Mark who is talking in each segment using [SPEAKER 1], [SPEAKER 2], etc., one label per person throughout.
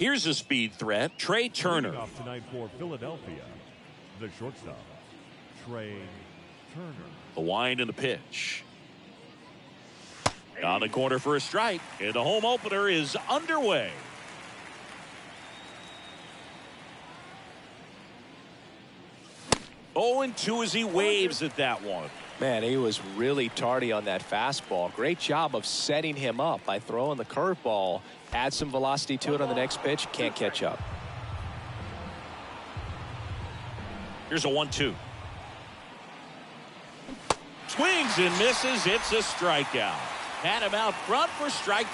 [SPEAKER 1] Here's a speed threat, Trey Turner.
[SPEAKER 2] Off tonight for Philadelphia, the shortstop, Trey Turner.
[SPEAKER 1] The wind and the pitch. On the corner for a strike, and the home opener is underway. Oh, and 2 as he waves at that one.
[SPEAKER 3] Man, he was really tardy on that fastball. Great job of setting him up by throwing the curveball. Add some velocity to it on the next pitch. Can't catch up.
[SPEAKER 1] Here's a 1-2. Swings and misses. It's a strikeout. Had him out front for strike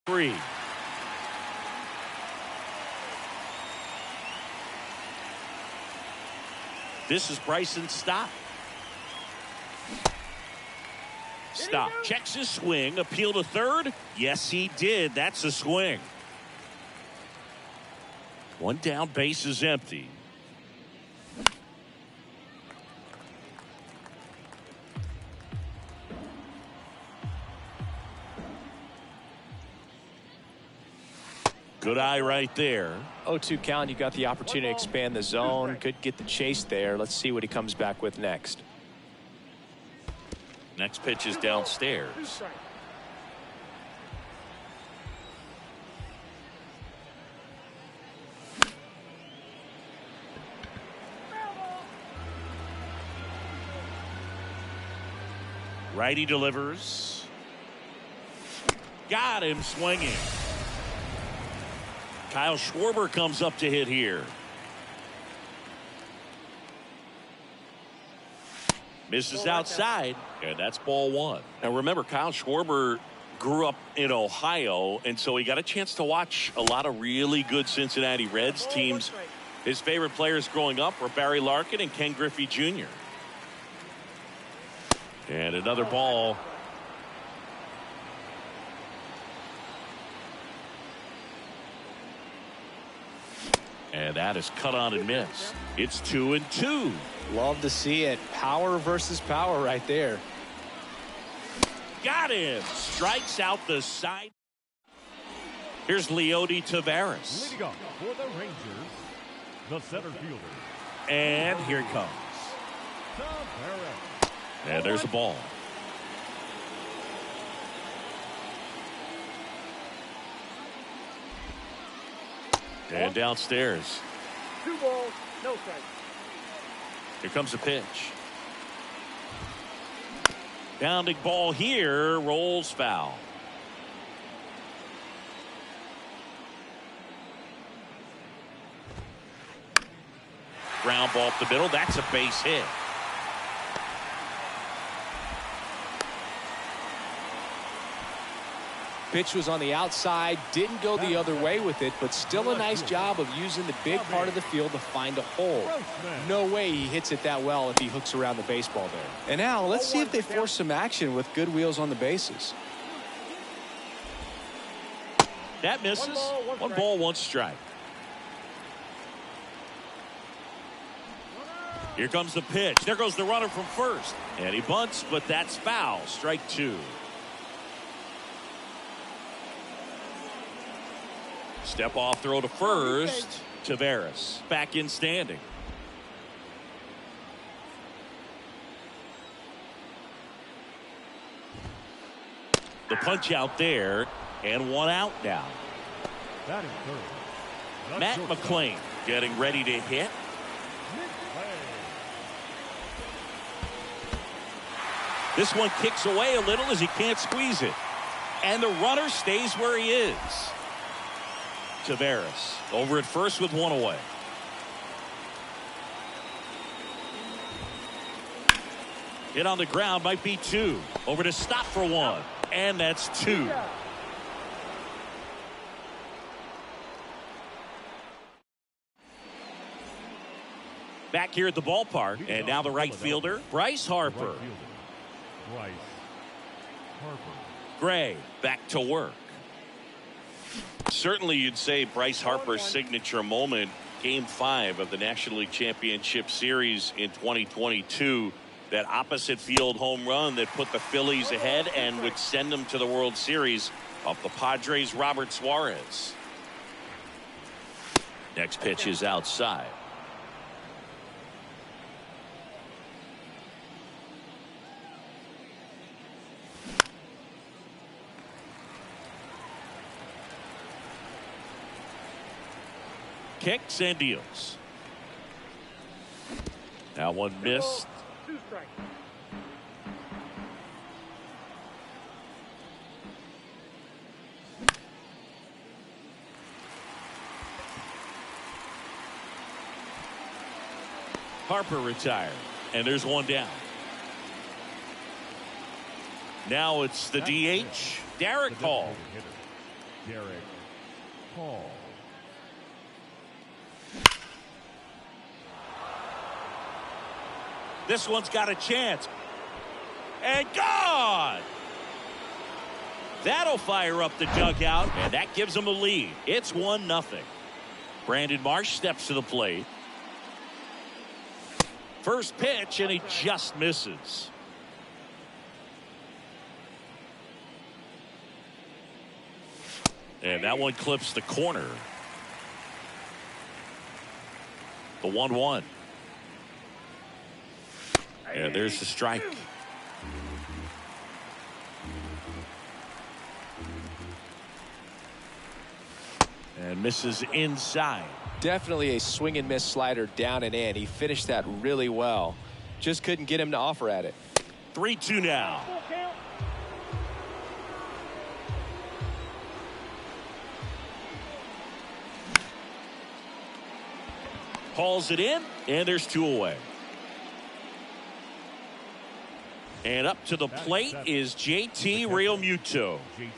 [SPEAKER 1] 3. This is Bryson Stott. Stott checks his swing, appeal to third. Yes, he did. That's a swing. One down, base is empty. Good eye right there.
[SPEAKER 3] 0-2 count. You got the opportunity to expand the zone. Could get the chase there. Let's see what he comes back with next.
[SPEAKER 1] Next pitch is downstairs. Righty delivers. Got him swinging. Kyle Schwarber comes up to hit here. Misses outside, and that's ball 1. Now remember, Kyle Schwarber grew up in Ohio, and so he got a chance to watch a lot of really good Cincinnati Reds teams. His favorite players growing up were Barry Larkin and Ken Griffey Jr. And another ball. And that is cut on and missed. It's 2-2.
[SPEAKER 3] Love to see it. Power versus power right there.
[SPEAKER 1] Got him. Strikes out the side. Here's Leody Taveras.
[SPEAKER 2] Leading off for the Rangers, the center fielder.
[SPEAKER 1] And here it comes.
[SPEAKER 2] Taveras.
[SPEAKER 1] And there's a ball. And downstairs.
[SPEAKER 4] 2 balls, no strikes.
[SPEAKER 1] Here comes the pitch. Bounding ball here, rolls foul. Ground ball up the middle. That's a base hit.
[SPEAKER 3] Pitch was on the outside, didn't go the other way with it, but still a nice job of using the big part of the field to find a hole. No way he hits it that well if he hooks around the baseball there. And now let's see if they force some action with good wheels on the bases.
[SPEAKER 1] That misses. 1 ball, 1 strike. Here comes the pitch. There goes the runner from first. And he bunts, but that's foul. Strike 2. Step off throw to first. Taveras back in standing. The punch out there, and 1 out now. Matt McClain getting ready to hit. This one kicks away a little as he can't squeeze it. And the runner stays where he is. Taveras over at first with 1 away. Hit on the ground, might be 2. Over to stop for 1. And that's 2. Back here at the ballpark, and now the right fielder, Bryce Harper.
[SPEAKER 2] Bryce Harper.
[SPEAKER 1] Gray back to work. Certainly you'd say Bryce Harper's signature moment, Game 5 of the National League Championship Series in 2022, that opposite field home run that put the Phillies ahead and would send them to the World Series off the Padres' Robert Suarez. Next pitch is outside. Kicks and deals. Now one missed.
[SPEAKER 4] 2 strikes.
[SPEAKER 1] Harper retired, and there's one down. Now it's the DH, Derek Hall.
[SPEAKER 2] Derek Hall.
[SPEAKER 1] This one's got a chance. And gone! That'll fire up the dugout, and that gives them a lead. It's 1-0. Brandon Marsh steps to the plate. First pitch, and he just misses. And that one clips the corner. The 1-1. And there's the strike. And misses inside.
[SPEAKER 3] Definitely a swing and miss slider down and in. He finished that really well. Just couldn't get him to offer at it.
[SPEAKER 1] 3-2 now.
[SPEAKER 4] Full count.
[SPEAKER 1] Hauls it in, and there's 2 away. And up to the plate is JT Realmuto.
[SPEAKER 2] JT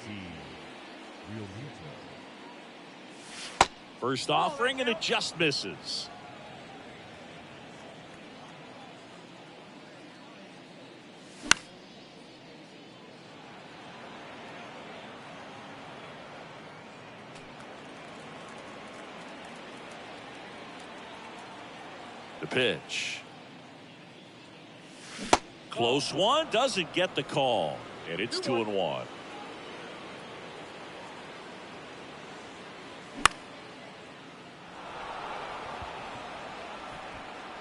[SPEAKER 2] Realmuto.
[SPEAKER 1] First offering, and it just misses. The pitch. Close one, doesn't get the call, and it's 2-1.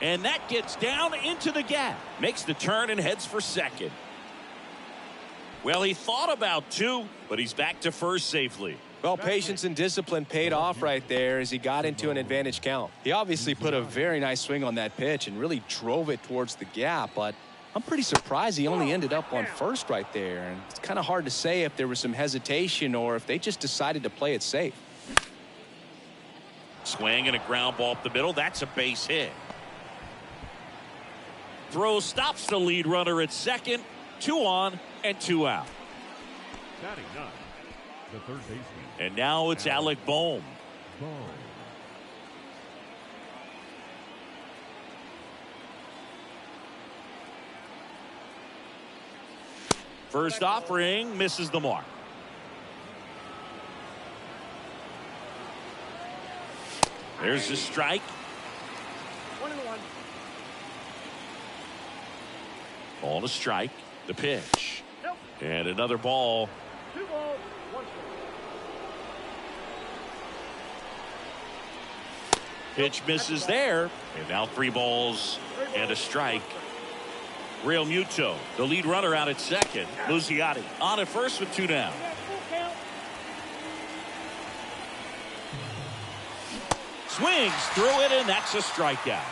[SPEAKER 1] And that gets down into the gap, makes the turn and heads for second. Well, he thought about 2, but he's back to first safely.
[SPEAKER 3] Well, patience and discipline paid off right there as he got into an advantage count. He obviously put a very nice swing on that pitch and really drove it towards the gap, but I'm pretty surprised he only ended up on first right there. And it's kind of hard to say if there was some hesitation or if they just decided to play it safe.
[SPEAKER 1] Swing and a ground ball up the middle. That's a base hit. Throw stops the lead runner at second. 2 on and 2 out.
[SPEAKER 2] Batting 9, the third baseman.
[SPEAKER 1] And now it's Alec Bohm. First offering misses the mark. There's the strike.
[SPEAKER 4] 1-1.
[SPEAKER 1] Ball to strike. The pitch.
[SPEAKER 4] Nope.
[SPEAKER 1] And another ball.
[SPEAKER 4] 2 balls, 1 strike.
[SPEAKER 1] Pitch misses there. And now 3 balls and a strike. Realmuto, the lead runner, out at second. Luziati on at first with 2 down.
[SPEAKER 4] Full count.
[SPEAKER 1] Swings through it, and that's a strikeout.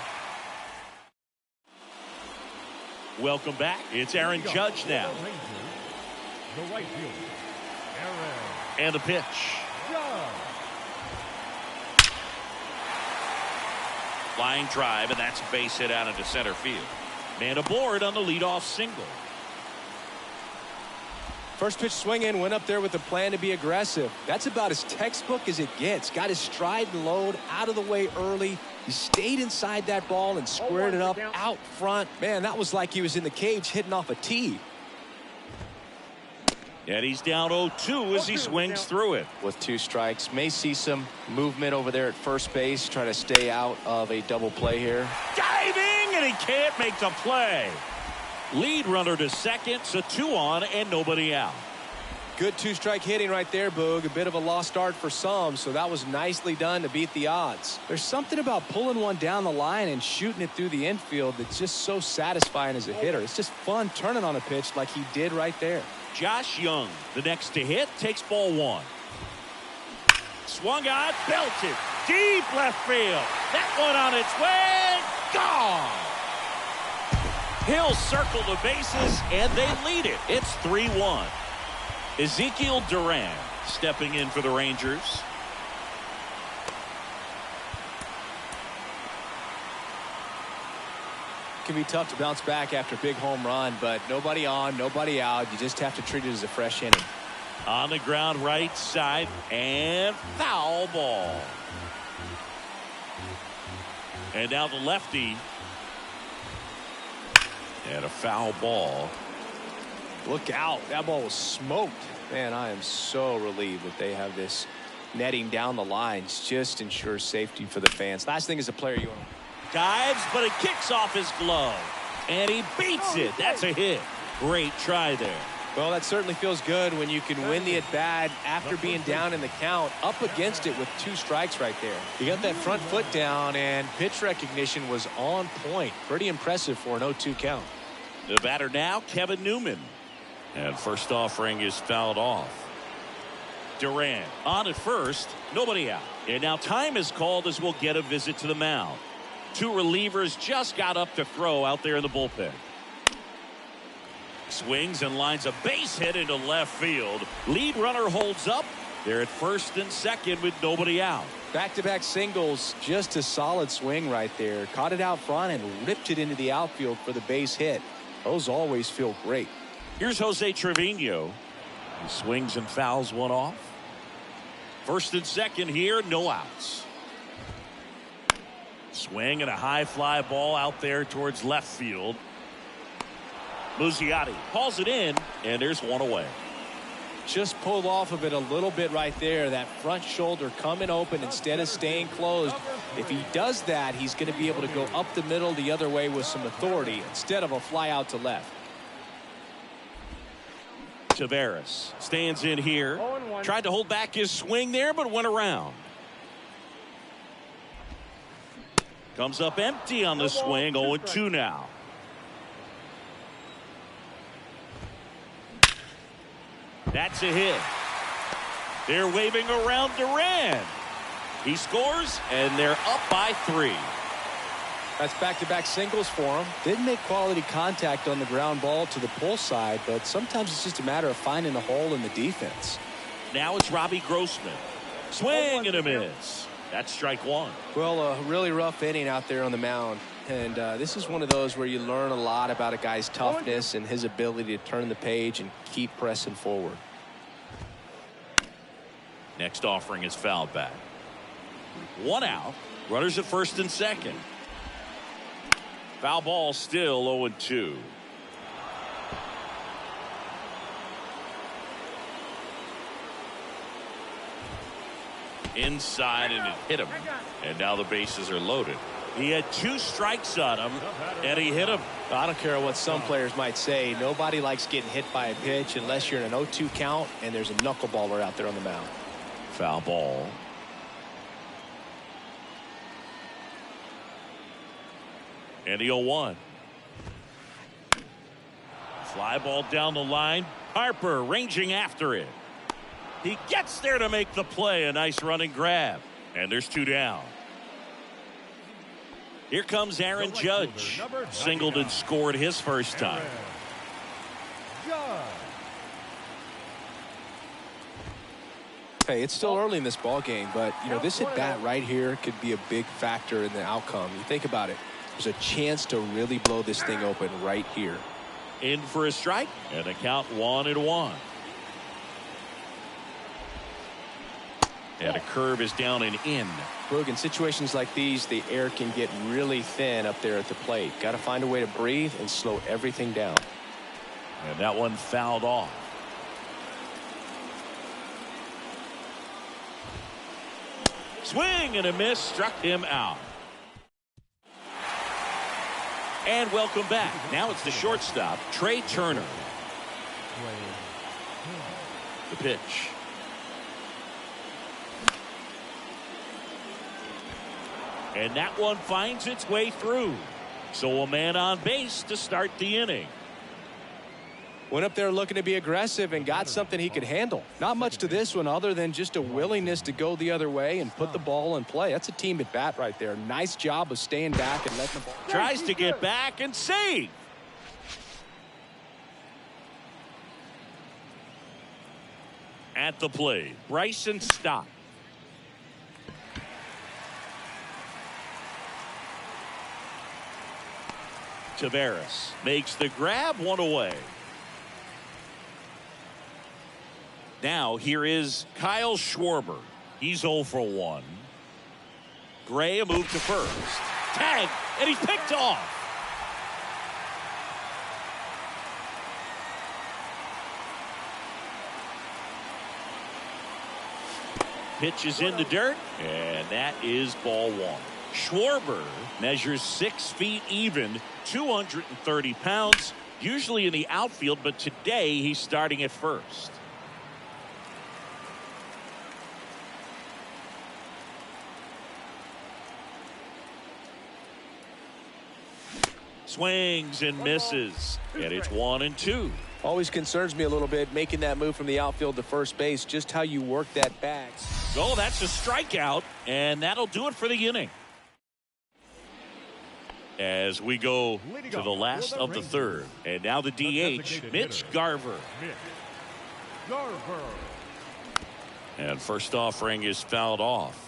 [SPEAKER 1] Welcome back. It's Aaron Judge now.
[SPEAKER 2] The right fielder, Aaron
[SPEAKER 1] And the pitch.
[SPEAKER 2] Judge.
[SPEAKER 1] Line drive, and that's a base hit out into center field. Man aboard on the leadoff single.
[SPEAKER 3] First pitch swinging, went up there with a plan to be aggressive. That's about as textbook as it gets. Got his stride and load out of the way early. He stayed inside that ball and squared it up out front. Man, that was like he was in the cage hitting off a tee.
[SPEAKER 1] And he's down 0-2 as he swings through it.
[SPEAKER 3] With 2 strikes, may see some movement over there at first base, try to stay out of a double play here.
[SPEAKER 1] Diving, and he can't make the play. Lead runner to second, so 2 on and nobody out.
[SPEAKER 3] Good 2-strike hitting right there, Boog. A bit of a lost start for some, so that was nicely done to beat the odds. There's something about pulling one down the line and shooting it through the infield that's just so satisfying as a hitter. It's just fun turning on a pitch like he did right there.
[SPEAKER 1] Josh Young, the next to hit, takes ball 1. Swung on, belted, deep left field. That one on its way, gone. He'll circle the bases, and they lead it. It's 3-1. Ezekiel Duran stepping in for the Rangers.
[SPEAKER 3] It can be tough to bounce back after a big home run, but nobody on, nobody out. You just have to treat it as a fresh inning.
[SPEAKER 1] On the ground right side, and foul ball. And now the lefty. And a foul ball.
[SPEAKER 3] Look out. That ball was smoked. Man, I am so relieved that they have this netting down the lines. Just ensures safety for the fans. Last thing is a player you want to...
[SPEAKER 1] Dives, but it kicks off his glove. And he beats it. That's a hit. Great try there.
[SPEAKER 3] Well, that certainly feels good when you can win the at-bat after being down in the count, up against it with 2 strikes right there. You got that front foot down, and pitch recognition was on point. Pretty impressive for an 0-2 count.
[SPEAKER 1] The batter now, Kevin Newman. And first offering is fouled off. Durant on at first, nobody out. And now time is called as we'll get a visit to the mound. 2 relievers just got up to throw out there in the bullpen. Swings and lines a base hit into left field. Lead runner holds up. They're at first and second with nobody out.
[SPEAKER 3] Back-to-back singles, just a solid swing right there. Caught it out front and ripped it into the outfield for the base hit. Those always feel great.
[SPEAKER 1] Here's Jose Trevino. He swings and fouls one off. First and second here, no outs. Swing and a high fly ball out there towards left field. Muzziotti hauls it in, and there's one away.
[SPEAKER 3] Just pulled off of it a little bit right there. That front shoulder coming open instead of staying closed. If he does that, he's going to be able to go up the middle the other way with some authority instead of a fly out to left.
[SPEAKER 1] Taveras stands in here. Tried to hold back his swing there, but went around. Comes up empty on the swing. 0-2 now. That's a hit. They're waving around Duran. He scores, and they're up by 3.
[SPEAKER 3] That's back-to-back singles for him. Didn't make quality contact on the ground ball to the pull side, but sometimes it's just a matter of finding a hole in the defense.
[SPEAKER 1] Now it's Robbie Grossman. Swing and a miss. That's strike 1.
[SPEAKER 3] Well, a really rough inning out there on the mound. And this is one of those where you learn a lot about a guy's toughness and his ability to turn the page and keep pressing forward.
[SPEAKER 1] Next offering is fouled back. 1 out. Runners at first and second. Foul ball still 0-2. Inside, and it hit him. And now the bases are loaded. He had 2 strikes on him, and he hit him.
[SPEAKER 3] I don't care what some players might say. Nobody likes getting hit by a pitch unless you're in an 0-2 count and there's a knuckleballer out there on the mound.
[SPEAKER 1] Foul ball. And the 0-1. Fly ball down the line. Harper ranging after it. He gets there to make the play. A nice running grab. And there's 2 down. Here comes Aaron Judge. Singled and scored his first time.
[SPEAKER 3] Hey, it's still early in this ball game, but you know this at bat right here could be a big factor in the outcome. You think about it. There's a chance to really blow this thing open right here.
[SPEAKER 1] In for a strike, and the count 1-1. And a curve is down and in.
[SPEAKER 3] Boog, in situations like these, the air can get really thin up there at the plate. Got to find a way to breathe and slow everything down.
[SPEAKER 1] And that one fouled off. Swing and a miss, struck him out. And welcome back. Now it's the shortstop, Trey Turner. The pitch. And that one finds its way through. So a man on base to start the inning.
[SPEAKER 3] Went up there looking to be aggressive and got something he could handle. Not much to this one other than just a willingness to go the other way and put the ball in play. That's a team at bat right there. Nice job of staying back and letting the ball.
[SPEAKER 1] Tries to get back and save. At the plate, Bryson Stott. Taveras makes the grab, one away. Now here is Kyle Schwarber. He's 0 for 1. Gray a move to first. Tag, and he's picked off. Pitch is in the dirt, and that is ball 1. Schwarber measures 6 feet even, 230 pounds, usually in the outfield, but today he's starting at first. Swings and misses, and it's 1-2.
[SPEAKER 3] Always concerns me a little bit making that move from the outfield to first base, just how you work that bag.
[SPEAKER 1] Oh, that's a strikeout, and that'll do it for the inning. As we go to the last of the third, and now the DH, Mitch Garver. And first offering is fouled off.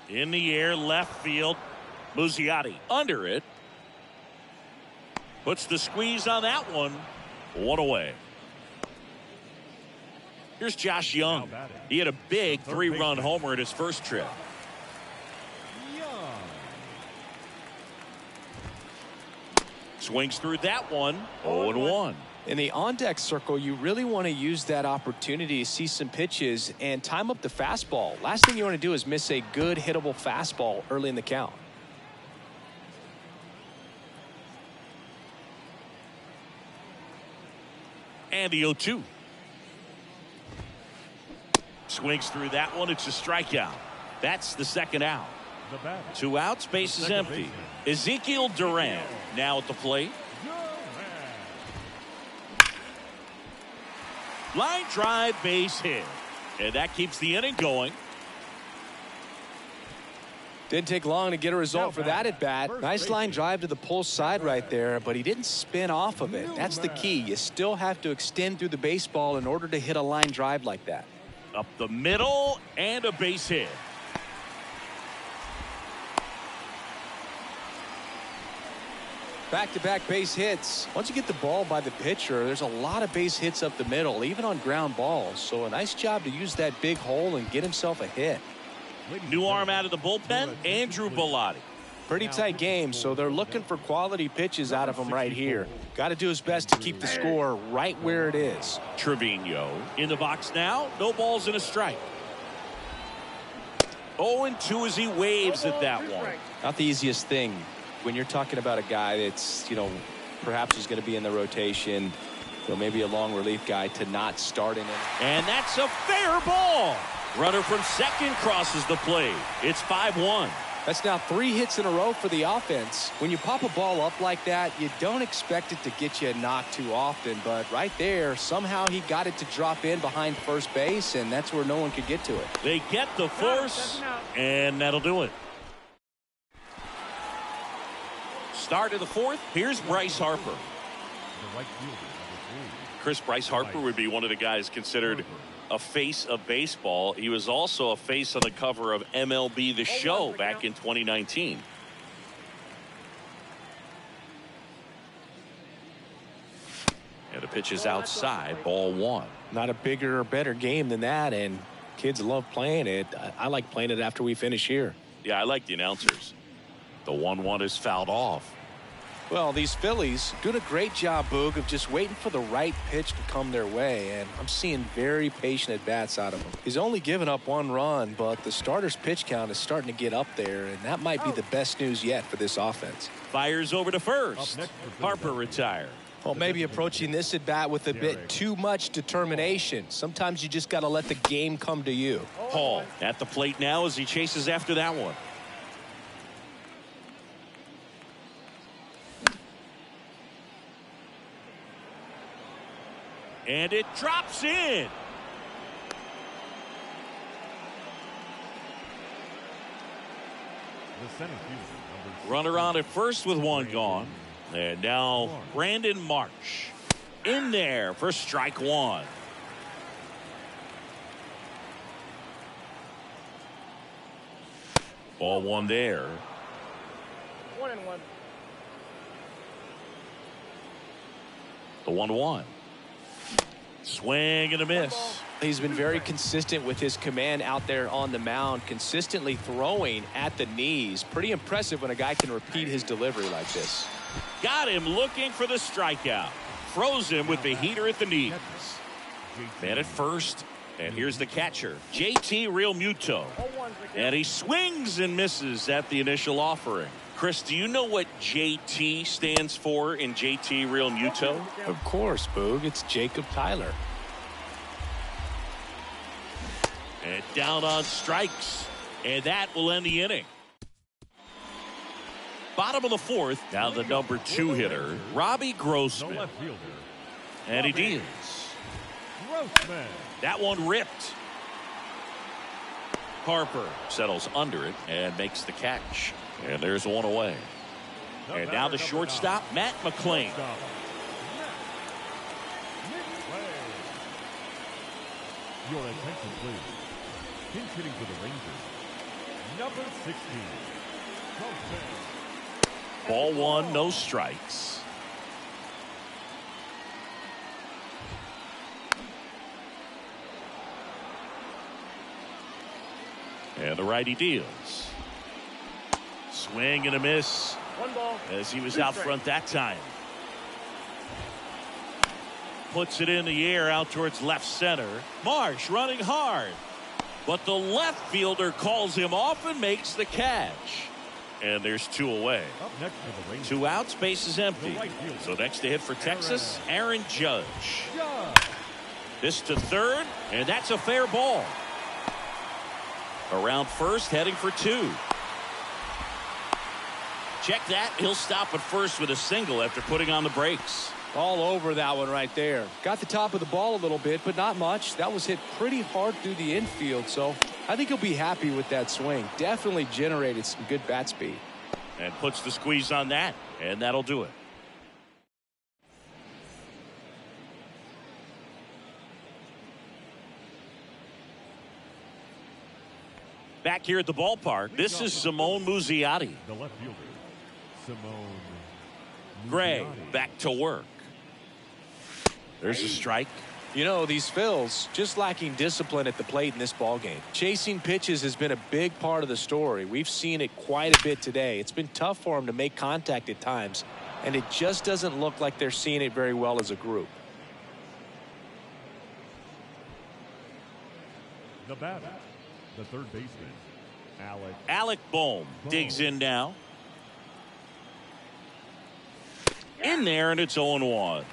[SPEAKER 1] In the air, left field. Muzziotti under it. Puts the squeeze on that one. 1 away. Here's Josh Young. He had a big 3-run homer at his first trip. Swings through that one. 0-1.
[SPEAKER 3] In the on-deck circle, you really want to use that opportunity to see some pitches and time up the fastball. Last thing you want to do is miss a good hittable fastball early in the count.
[SPEAKER 1] And the 0-2. Swings through that one. It's a strikeout. That's the second out. 2 outs, base is empty. Ezekiel Duran now at the plate. Line drive, base hit. And that keeps the inning going.
[SPEAKER 3] Didn't take long to get a result for that at bat. Nice line drive to the pull side right there, but he didn't spin off of it. That's the key. You still have to extend through the baseball in order to hit a line drive like that.
[SPEAKER 1] Up the middle and a base hit.
[SPEAKER 3] Back-to-back base hits. Once you get the ball by the pitcher, there's a lot of base hits up the middle, even on ground balls. So a nice job to use that big hole and get himself a hit.
[SPEAKER 1] New arm out of the bullpen, Andrew Bellotti.
[SPEAKER 3] Pretty tight game, so they're looking for quality pitches out of him right here. Got to do his best to keep the score right where it is.
[SPEAKER 1] Trevino in the box now. No balls and a strike. 0-2 as he waves at that one.
[SPEAKER 3] Not the easiest thing when you're talking about a guy that's, perhaps is going to be in the rotation, so maybe a long relief guy, to not start in it.
[SPEAKER 1] And that's a fair ball. Runner from second crosses the plate. It's 5-1.
[SPEAKER 3] That's now 3 hits in a row for the offense. When you pop a ball up like that, you don't expect it to get you a knock too often, but right there, somehow he got it to drop in behind first base, and that's where no one could get to it.
[SPEAKER 1] They get the force, and that'll do it. Start of the fourth. Here's Bryce Harper. Bryce Harper would be one of the guys considered a face of baseball. He was also a face on the cover of MLB The Show back in 2019. And the pitch is outside, ball one.
[SPEAKER 3] Not a bigger or better game than that, and kids love playing it. I like playing it after we finish here.
[SPEAKER 1] Yeah, I like the announcers. The 1-1 is fouled off.
[SPEAKER 3] Well, these Phillies doing a great job, Boog, of just waiting for the right pitch to come their way, and I'm seeing very patient at-bats out of him. He's only given up 1 run, but the starter's pitch count is starting to get up there, and that might be the best news yet for this offense.
[SPEAKER 1] Fires over to first. Harper retired.
[SPEAKER 3] Well, maybe approaching this at-bat with a bit too much determination. Sometimes you just got to let the game come to you.
[SPEAKER 1] Hall at the plate now as he chases after that one. And it drops in. Runner on at first with 1 gone. And now Brandon Marsh in there for strike 1. Ball 1 there.
[SPEAKER 4] 1-1.
[SPEAKER 1] The 1-1. Swing and a miss.
[SPEAKER 3] He's been very consistent with his command out there on the mound, consistently throwing at the knees. Pretty impressive when a guy can repeat his delivery like this.
[SPEAKER 1] Got him looking for the strikeout. Froze him with the heater at the knees. Man at first. And here's the catcher, JT Realmuto. And he swings and misses at the initial offering. Chris, do you know what JT stands for in JT Realmuto?
[SPEAKER 3] Of course, Boog. It's Jacob Tyler.
[SPEAKER 1] And down on strikes. And that will end the inning. Bottom of the 4th. Now the number 2 hitter, Robbie Grossman. And he deals. That one ripped. Harper settles under it and makes the catch. And there's 1 away. And now the shortstop, Matt McClain.
[SPEAKER 2] Your attention, please. Pinch hitting for the Rangers. Number 16.
[SPEAKER 1] Ball 1, no strikes. And the righty deals. Swing and a miss.
[SPEAKER 4] 1 ball.
[SPEAKER 1] As he was out front that time. Puts it in the air out towards left center. Marsh running hard. But the left fielder calls him off and makes the catch. And there's 2 away. 2 outs, base is empty. So next to hit for Texas, Aaron Judge. This to third, and that's a fair ball. Around first, heading for 2. Check that. He'll stop at first with a single after putting on the brakes.
[SPEAKER 3] All over that one right there. Got the top of the ball a little bit, but not much. That was hit pretty hard through the infield, so I think he'll be happy with that swing. Definitely generated some good bat speed.
[SPEAKER 1] And puts the squeeze on that, and that'll do it. Back here at the ballpark, this is Simone Muzziotti.
[SPEAKER 2] The left fielder, Simone
[SPEAKER 1] Gray
[SPEAKER 2] Muzziotti.
[SPEAKER 1] back to work. There's a strike.
[SPEAKER 3] You know, these Phils just lacking discipline at the plate in this ballgame. Chasing pitches has been a big part of the story. We've seen it quite a bit today. It's been tough for them to make contact at times, and it just doesn't look like they're seeing it very well as a group.
[SPEAKER 2] The batter, the third baseman,
[SPEAKER 1] Alec Bohm digs in now. In there, and it's 0-1.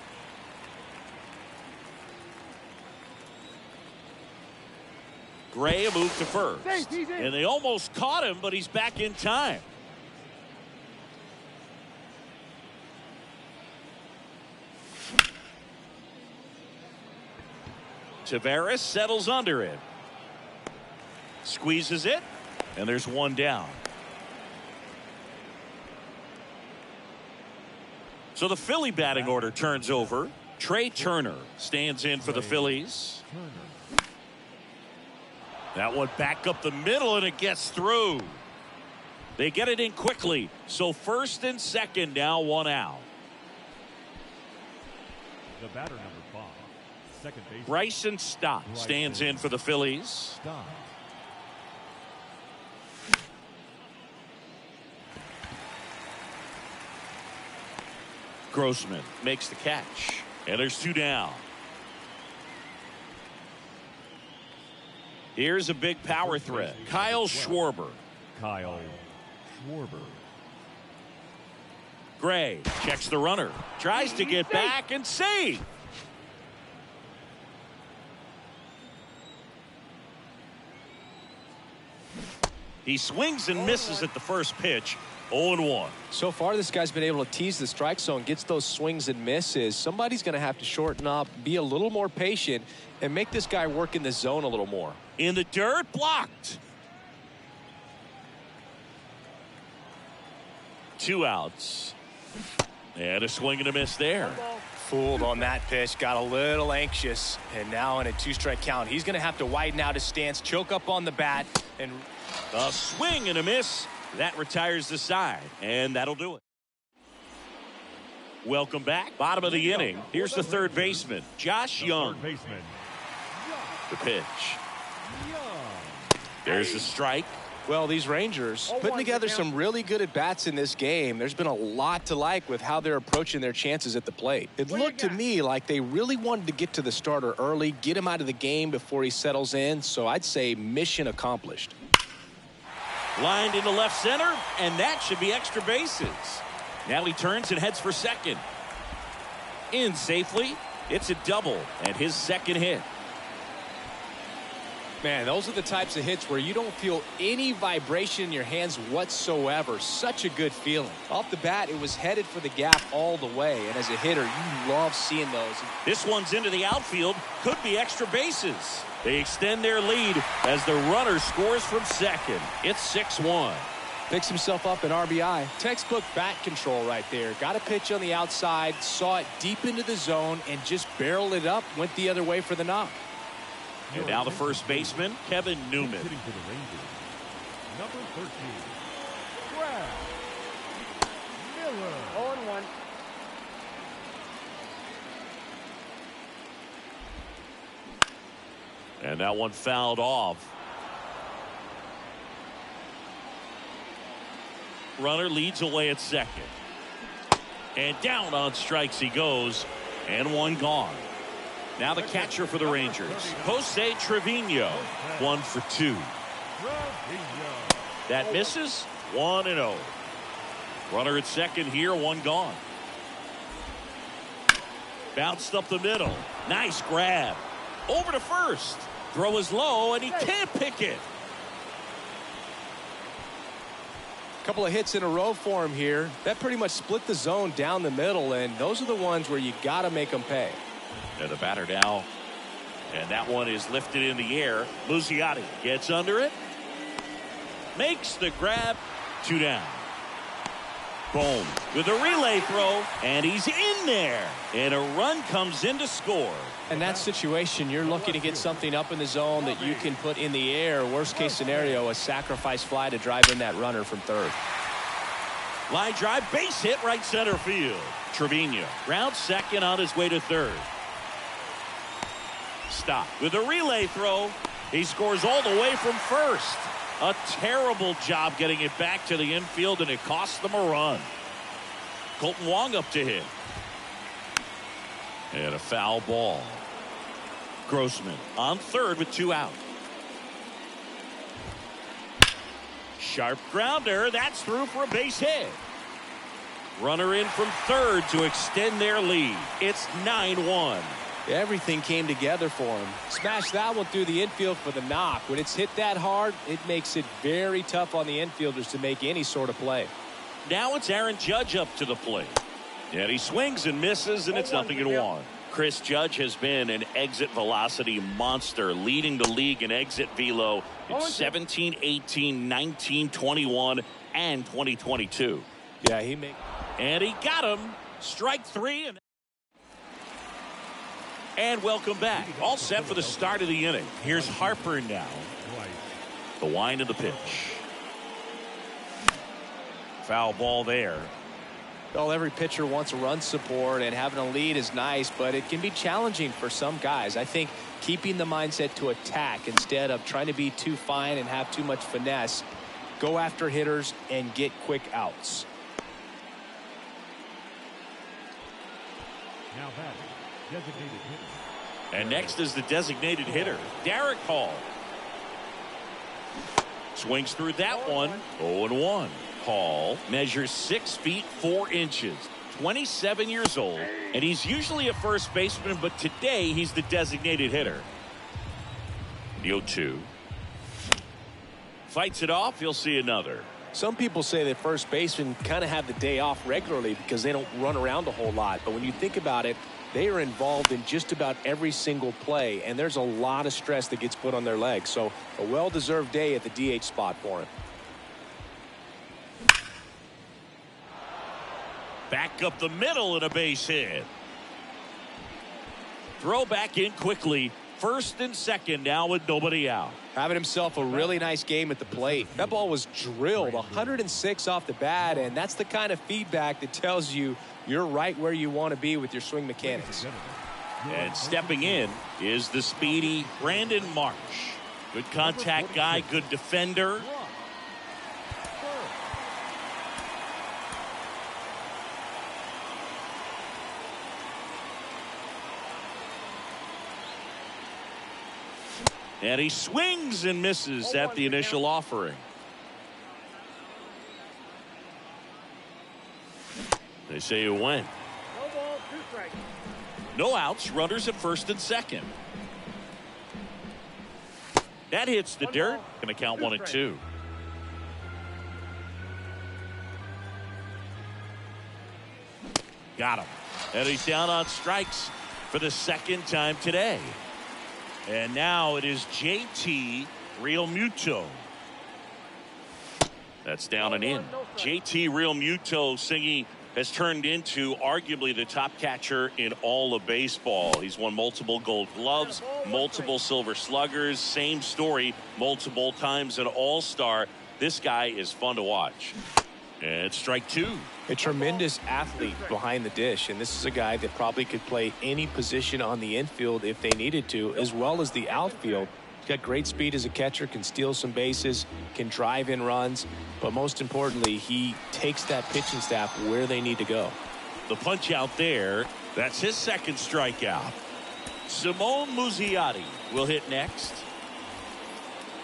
[SPEAKER 1] Gray a move to first. And they almost caught him, but he's back in time. Tavares settles under it. Squeezes it. And there's 1 down. So the Philly batting order turns over. Trey Turner stands in for the Phillies. That one back up the middle, and it gets through. They get it in quickly. So first and second, now one out.
[SPEAKER 2] The batter, number 5, second base.
[SPEAKER 1] Bryson Stott stands in for the Phillies.
[SPEAKER 2] Stott.
[SPEAKER 1] Grossman makes the catch. And there's 2 down. Here's a big power threat. Kyle Schwarber.
[SPEAKER 2] Kyle Schwarber.
[SPEAKER 1] Gray checks the runner. Tries to get back and save. He swings and misses at the first pitch. 0-1.
[SPEAKER 3] So far, this guy's been able to tease the strike zone, gets those swings and misses. Somebody's going to have to shorten up, be a little more patient, and make this guy work in the zone a little more.
[SPEAKER 1] In the dirt, blocked. 2 outs. And a swing and a miss there.
[SPEAKER 3] Fooled on that pitch, got a little anxious, and now in a 2-strike count, he's going to have to widen out his stance, choke up on the bat, and
[SPEAKER 1] a swing and a miss. That retires the side, and that'll do it. Welcome back. Bottom of the inning. Here's the third baseman, Josh Young.
[SPEAKER 2] Third baseman.
[SPEAKER 1] The pitch. There's the strike.
[SPEAKER 3] well, these Rangers putting together some really good at-bats in this game. There's been a lot to like with how they're approaching their chances at the plate. It looked to me like they really wanted to get to the starter early, get him out of the game before he settles in. So I'd say mission accomplished.
[SPEAKER 1] Lined into left center, and that should be extra bases. Now he turns and heads for second. In safely. It's a double and his second hit.
[SPEAKER 3] Man, those are the types of hits where you don't feel any vibration in your hands whatsoever. Such a good feeling. Off the bat, it was headed for the gap all the way. And as a hitter, you love seeing those.
[SPEAKER 1] This one's into the outfield. Could be extra bases. They extend their lead as the runner scores from second. It's 6-1.
[SPEAKER 3] Picks himself up an RBI. Textbook bat control right there. Got a pitch on the outside, saw it deep into the zone, and just barreled it up, went the other way for the knock.
[SPEAKER 1] And now the first baseman, Kevin Newman.
[SPEAKER 2] Hitting for the Rangers, number 13, Brad Miller.
[SPEAKER 4] 0-1.
[SPEAKER 1] And that one fouled off. Runner leads away at second. And down on strikes he goes. And one gone. Now the catcher for the Rangers, Jose Trevino, 1 for 2. That misses. 1-0. Runner at second here, one gone. Bounced up the middle. Nice grab. Over to first. Throw is low, and he can't pick it.
[SPEAKER 3] Couple of hits in a row for him here. That pretty much split the zone down the middle, and those are the ones where you got to make them pay.
[SPEAKER 1] And the batter now, and that one is lifted in the air. Muzziotti gets under it, makes the grab. 2 down. Bohm with a relay throw, and he's in there, and a run comes in to score.
[SPEAKER 3] In that situation, you're looking to get something up in the zone that you can put in the air. Worst case scenario, a sacrifice fly to drive in that runner from third.
[SPEAKER 1] Line drive, base hit, right center field. Trevino rounds second on his way to third. Stop with a relay throw. He scores all the way from first. A terrible job getting it back to the infield, and it cost them a run. Colton Wong up to hit. And a foul ball. Grossman on third with 2 out. Sharp grounder. That's through for a base hit. Runner in from third to extend their lead. It's 9-1.
[SPEAKER 3] Everything came together for him. Smashed that one through the infield for the knock. When it's hit that hard, it makes it very tough on the infielders to make any sort of play.
[SPEAKER 1] Now it's Aaron Judge up to the plate. And he swings and misses, and it's 0-1. Chris Judge has been an exit velocity monster, leading the league in exit velo in 17, 18, 19, 21, and 2022.
[SPEAKER 3] Yeah,
[SPEAKER 1] and he got him. Strike 3. And welcome back. All set for the start of the inning. Here's Harper now. The wind of the pitch. Foul ball there.
[SPEAKER 3] Well, every pitcher wants run support, and having a lead is nice, but it can be challenging for some guys. I think keeping the mindset to attack instead of trying to be too fine and have too much finesse, go after hitters and get quick outs.
[SPEAKER 2] Now batting, designated hitter.
[SPEAKER 1] And next is the designated hitter, Derek Hall. Swings through that one. 0-1. Hall measures 6 feet 4 inches, 27 years old, and he's usually a first baseman, but today he's the designated hitter. The 0-2. Fights it off. He'll see another.
[SPEAKER 3] Some people say that first basemen kind of have the day off regularly because they don't run around a whole lot. But when you think about it, they are involved in just about every single play, and there's a lot of stress that gets put on their legs. So a well-deserved day at the DH spot for him.
[SPEAKER 1] Back up the middle and a base hit. Throw back in quickly. First and second now with nobody out.
[SPEAKER 3] Having himself a really nice game at the plate. That ball was drilled 106 off the bat, and that's the kind of feedback that tells you you're right where you want to be with your swing mechanics.
[SPEAKER 1] And stepping in is the speedy Brandon Marsh. Good contact guy, good defender. And he swings and misses at the initial offering. They say it went.
[SPEAKER 4] No ball, 2 strikes.
[SPEAKER 1] No outs, runners at first and second. That hits the dirt. Going to count 1 and 2. Got him. And he's down on strikes for the second time today. And now it is JT Realmuto. That's down and in. JT Realmuto singing has turned into arguably the top catcher in all of baseball. He's won multiple Gold Gloves, multiple Silver Sluggers. Same story, multiple times an All-Star. This guy is fun to watch. And strike 2.
[SPEAKER 3] A tremendous athlete behind the dish, and this is a guy that probably could play any position on the infield if they needed to, as well as the outfield. He's got great speed as a catcher, can steal some bases, can drive in runs, but most importantly, he takes that pitching staff where they need to go.
[SPEAKER 1] The punch out there, that's his second strikeout. Simone Muzziotti will hit next.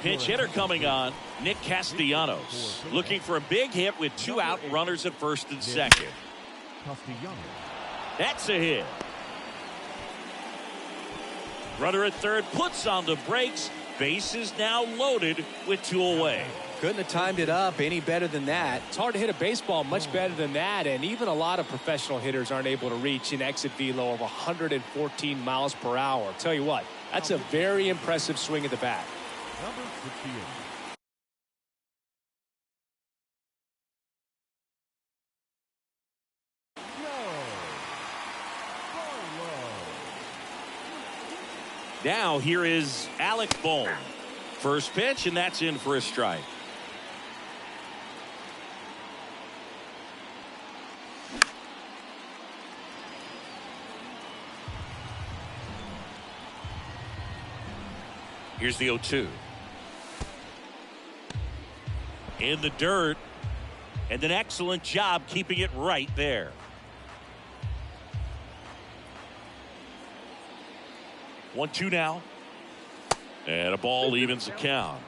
[SPEAKER 1] Pinch hitter coming on, Nick Castellanos, looking for a big hit with 2 out, runners at first and second. That's a hit. Runner at third puts on the brakes. Base is now loaded with 2 away.
[SPEAKER 3] Couldn't have timed it up any better than that. It's hard to hit a baseball much better than that, and even a lot of professional hitters aren't able to reach an exit velo of 114 miles per hour. I'll tell you what, that's a very impressive swing at the bat.
[SPEAKER 2] Number 68.
[SPEAKER 1] Now here is Alec Bohm. First pitch, and that's in for a strike. Here's the 0-2. In the dirt, and an excellent job keeping it right there. One, 2 now. And a ball evens the count.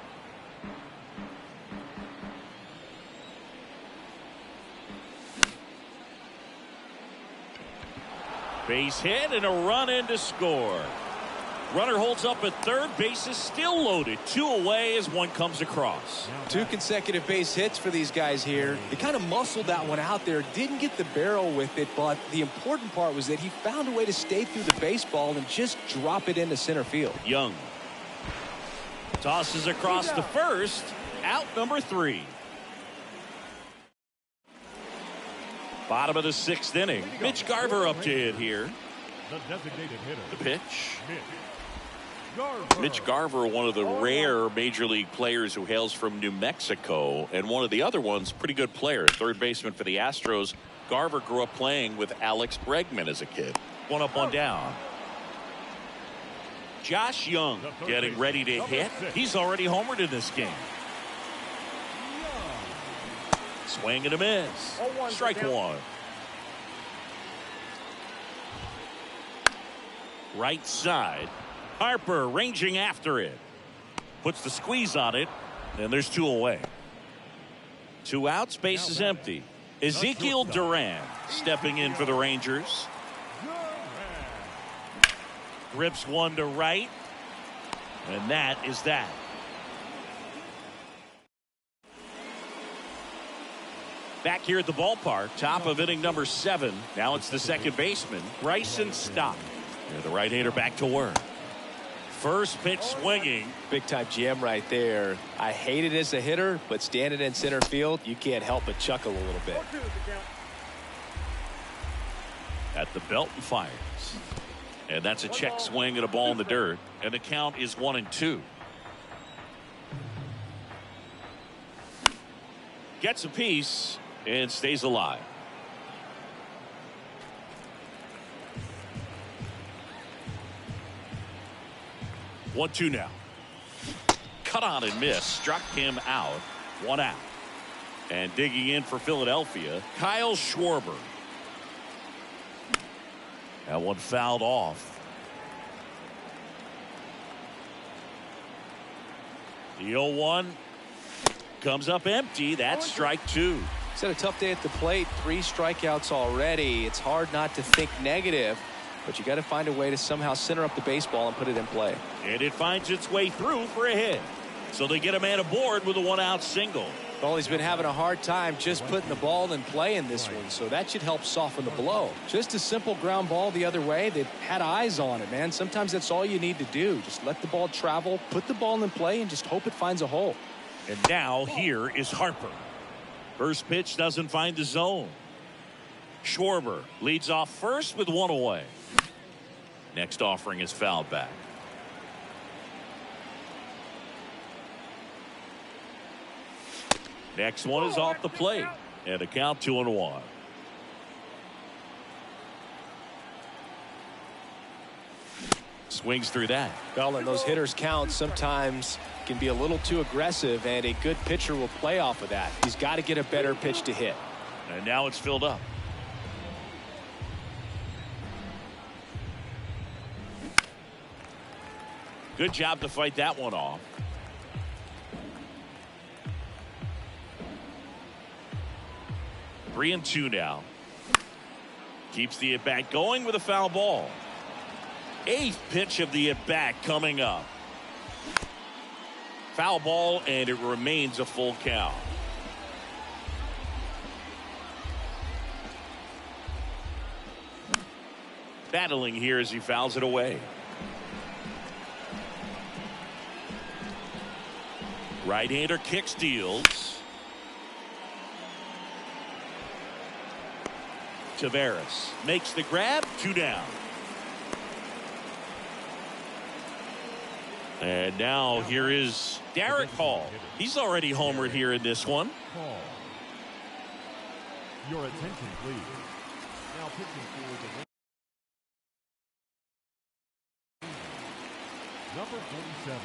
[SPEAKER 1] Base hit and a run in to score. Runner holds up at third. Base is still loaded. 2 away as one comes across.
[SPEAKER 3] 2 consecutive base hits for these guys here. They kind of muscled that one out there. Didn't get the barrel with it, but the important part was that he found a way to stay through the baseball and just drop it into center field.
[SPEAKER 1] Young tosses across the first. Out number 3. Bottom of the 6th inning. Mitch Garver up to hit here.
[SPEAKER 2] The designated hitter.
[SPEAKER 1] The pitch. Mitch Garver, one of the rare major league players who hails from New Mexico, and one of the other ones, pretty good player, third baseman for the Astros. Garver grew up playing with Alex Bregman as a kid. One up, one down. Josh Young getting ready to hit. He's already homered in this game. Swing and a miss. Strike one. Right side. Harper ranging after it. Puts the squeeze on it. And there's two away. 2 outs. Base is empty. Ezekiel Duran stepping in for the Rangers. Rips one to right. And that is that. Back here at the ballpark, top of inning number 7. Now it's the second baseman, Bryson Stott. And the right-hander back to work. First pitch swinging.
[SPEAKER 3] Big time jam right there. I hate it as a hitter, but standing in center field, you can't help but chuckle a little bit.
[SPEAKER 1] At the belt and fires. And that's a check swing and a ball in the dirt. And the count is 1-2. Gets a piece and stays alive. One, two now. Cut on and miss. Struck him out. 1 out. And digging in for Philadelphia, Kyle Schwarber. That one fouled off. The 0-1 comes up empty. That's strike 2.
[SPEAKER 3] He's had a tough day at the plate. 3 strikeouts already. It's hard not to think negative, but you got to find a way to somehow center up the baseball and put it in play.
[SPEAKER 1] And it finds its way through for a hit. So they get a man aboard with a 1-out single.
[SPEAKER 3] Well, he's been having a hard time just putting the ball in play in this one, so that should help soften the blow. Just a simple ground ball the other way. They've had eyes on it, man. Sometimes that's all you need to do. Just let the ball travel, put the ball in play, and just hope it finds a hole.
[SPEAKER 1] And now here is Harper. First pitch doesn't find the zone. Schwarber leads off first with 1 away. Next offering is fouled back. Next one is off the plate. And a count 2-1. Swings through that.
[SPEAKER 3] Well, and those hitters count sometimes can be a little too aggressive, and a good pitcher will play off of that. He's got to get a better pitch to hit.
[SPEAKER 1] And now it's filled up. Good job to fight that one off. Three and two now. Keeps the at-bat going with a foul ball. 8th pitch of the at-bat coming up. Foul ball, and it remains a full count. Battling here as he fouls it away. Right-hander kick steals. Taveras makes the grab. 2 down. And now here is Derek Hall. He's already homered here in this one.
[SPEAKER 2] Hall. Your attention, please. Now pitching for the number 47,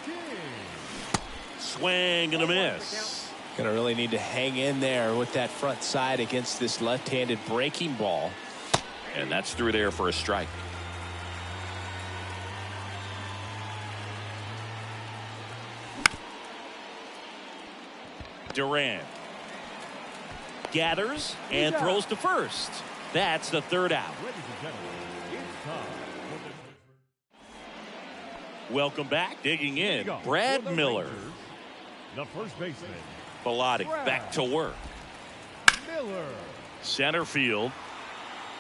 [SPEAKER 2] King.
[SPEAKER 1] Swing and a miss.
[SPEAKER 3] Going to really need to hang in there with that front side against this left-handed breaking ball.
[SPEAKER 1] And that's through there for a strike. Duran gathers and throws to first. That's the 3rd out.
[SPEAKER 2] Ladies and gentlemen, it's time for
[SPEAKER 1] Welcome back. Digging in,
[SPEAKER 2] the
[SPEAKER 1] Brad Miller.
[SPEAKER 2] Rangers, the first baseman,
[SPEAKER 1] Bilotti back to work.
[SPEAKER 2] Miller.
[SPEAKER 1] Center field.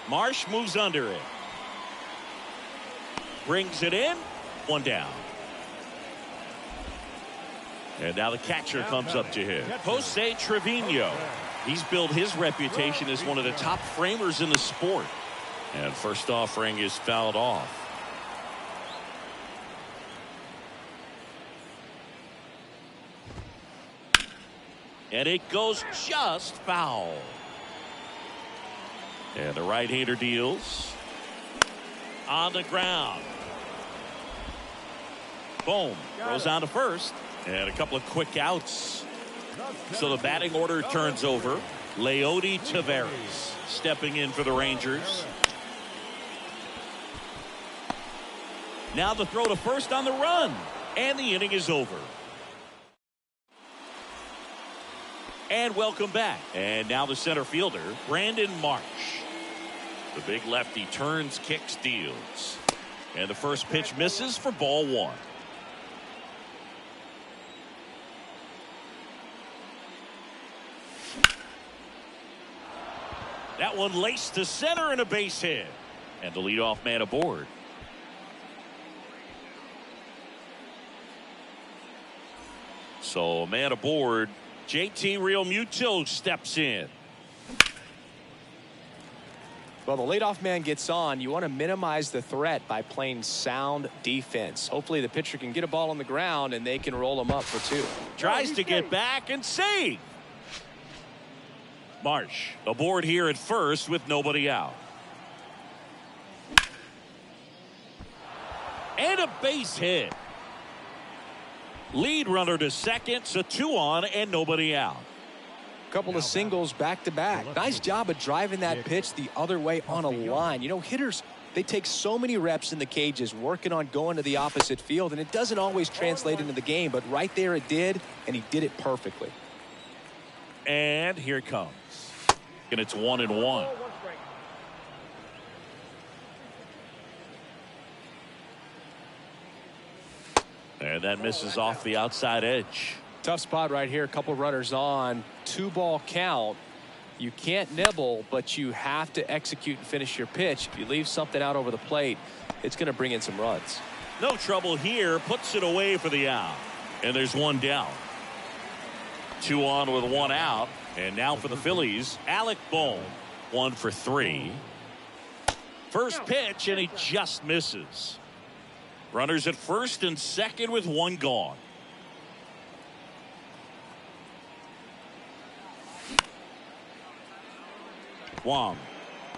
[SPEAKER 1] Marsh moves under it. Brings it in. 1 down. And now the catcher comes up to him. Jose Trevino. He's built his reputation as one of the top framers in the sport. And first offering is fouled off. And it goes just foul. And the right-hander deals. On the ground. Boom. Goes on to first. And a couple of quick outs. So the batting order turns over. Leody Taveras stepping in for the Rangers. Now the throw to first on the run. And the inning is over. And welcome back. And now the center fielder, Brandon Marsh. The big lefty turns, kicks, deals. And the first pitch misses for ball one. That one laced to center and a base hit. And the leadoff man aboard. So man aboard. JT Realmuto steps in.
[SPEAKER 3] Well, the leadoff man gets on. You want to minimize the threat by playing sound defense. Hopefully the pitcher can get a ball on the ground and they can roll him up for two.
[SPEAKER 1] Tries to get back and save. Marsh aboard here at first with nobody out. And a base hit. Lead runner to second, so 2 on and nobody out.
[SPEAKER 3] Couple of singles back to back. Nice job of driving that pitch the other way on a line. You know, hitters, they take so many reps in the cages working on going to the opposite field, and it doesn't always translate into the game, but right there it did, and he did it perfectly.
[SPEAKER 1] And here it comes. And it's 1-1. And that misses off the outside edge.
[SPEAKER 3] Tough spot right here. A couple runners on. 2-ball count. You can't nibble, but you have to execute and finish your pitch. If you leave something out over the plate, it's going to bring in some runs.
[SPEAKER 1] No trouble here. Puts it away for the out. And there's one down. 2 on with 1 out. And now for the Phillies, Alec Bohm. 1 for 3. First pitch, and he just misses. Runners at first and second with 1 gone. Wong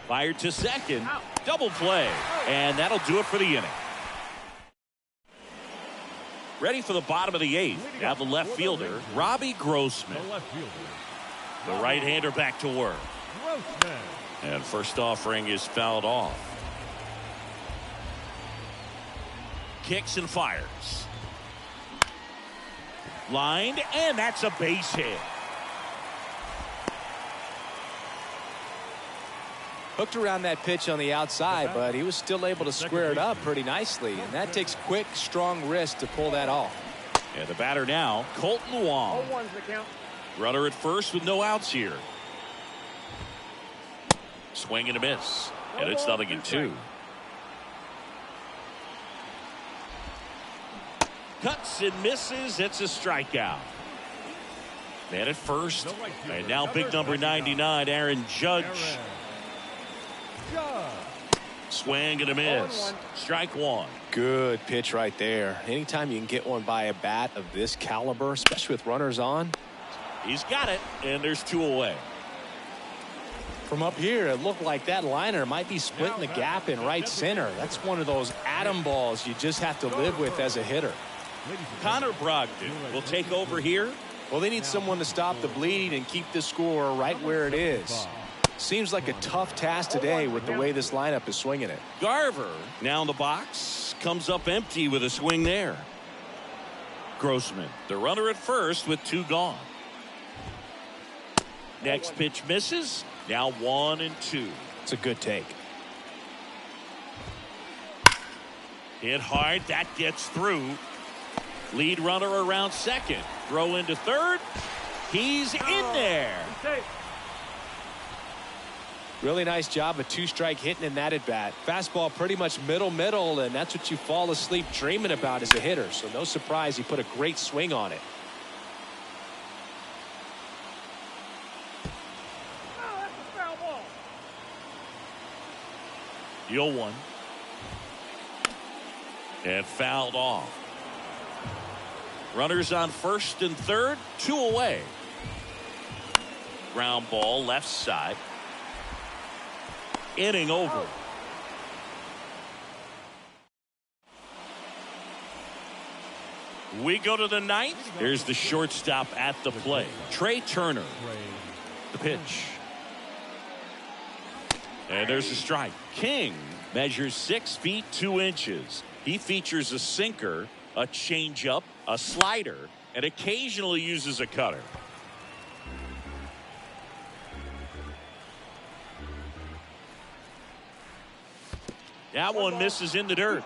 [SPEAKER 1] fired to second. Double play. And that'll do it for the inning. Ready for the bottom of the 8th. Now the left fielder, Robbie Grossman. The right-hander back to work. And first offering is fouled off. Kicks and fires. Lined, and that's a base hit.
[SPEAKER 3] Hooked around that pitch on the outside, but he was still able to square it up pretty nicely, and that takes quick, strong wrist to pull that off.
[SPEAKER 1] And the batter now, Colton Wong. Runner at first with no outs here. Swing and a miss, and it's 0-2. Cuts and misses. It's a strikeout. Man at first, and now big number 99, Aaron Judge. Swing and a miss. Strike 1.
[SPEAKER 3] Good pitch right there. Anytime you can get one by a bat of this caliber, especially with runners on.
[SPEAKER 1] He's got it, and there's 2 away.
[SPEAKER 3] From up here, it looked like that liner might be splitting the gap in right center. That's one of those atom balls you just have to live with as a hitter.
[SPEAKER 1] Connor Brogdon will take over here.
[SPEAKER 3] Well, they need someone to stop the bleed and keep the score right where it is. Seems like a tough task today with the way this lineup is swinging it.
[SPEAKER 1] Garver now in the box, comes up empty with a swing there. Grossman, the runner at first with 2 gone. Next pitch misses. Now 1-2.
[SPEAKER 3] It's a good take.
[SPEAKER 1] Hit hard. That gets through. Lead runner around second. Throw into third. He's in there.
[SPEAKER 3] Really nice job of 2-strike hitting in that at bat. Fastball pretty much middle, and that's what you fall asleep dreaming about as a hitter. So no surprise he put a great swing on it.
[SPEAKER 1] The 0-1. And fouled off. Runners on first and third, 2 away. Ground ball left side. Inning over. We go to the ninth. Here's the shortstop at the plate. Trey Turner. The pitch. And there's a strike. King measures 6 feet 2 inches. He features a sinker, a changeup, a slider, and occasionally uses a cutter. That one misses in the dirt.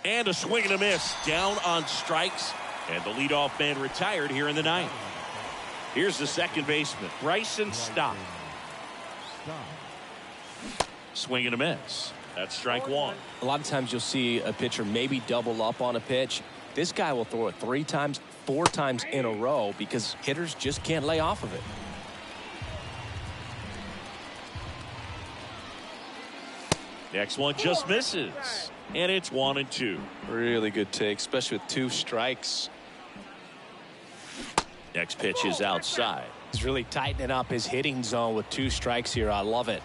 [SPEAKER 1] And a swing and a miss. Down on strikes. And the leadoff man retired here in the ninth. Here's the second baseman, Bryson Stott. Swing and a miss. That's strike one.
[SPEAKER 3] A lot of times you'll see a pitcher maybe double up on a pitch. This guy will throw it 3 times, 4 times in a row because hitters just can't lay off of it.
[SPEAKER 1] Next one just misses. And it's 1-2.
[SPEAKER 3] Really good take, especially with 2 strikes.
[SPEAKER 1] Next pitch is outside.
[SPEAKER 3] He's really tightening up his hitting zone with 2 strikes here. I love it.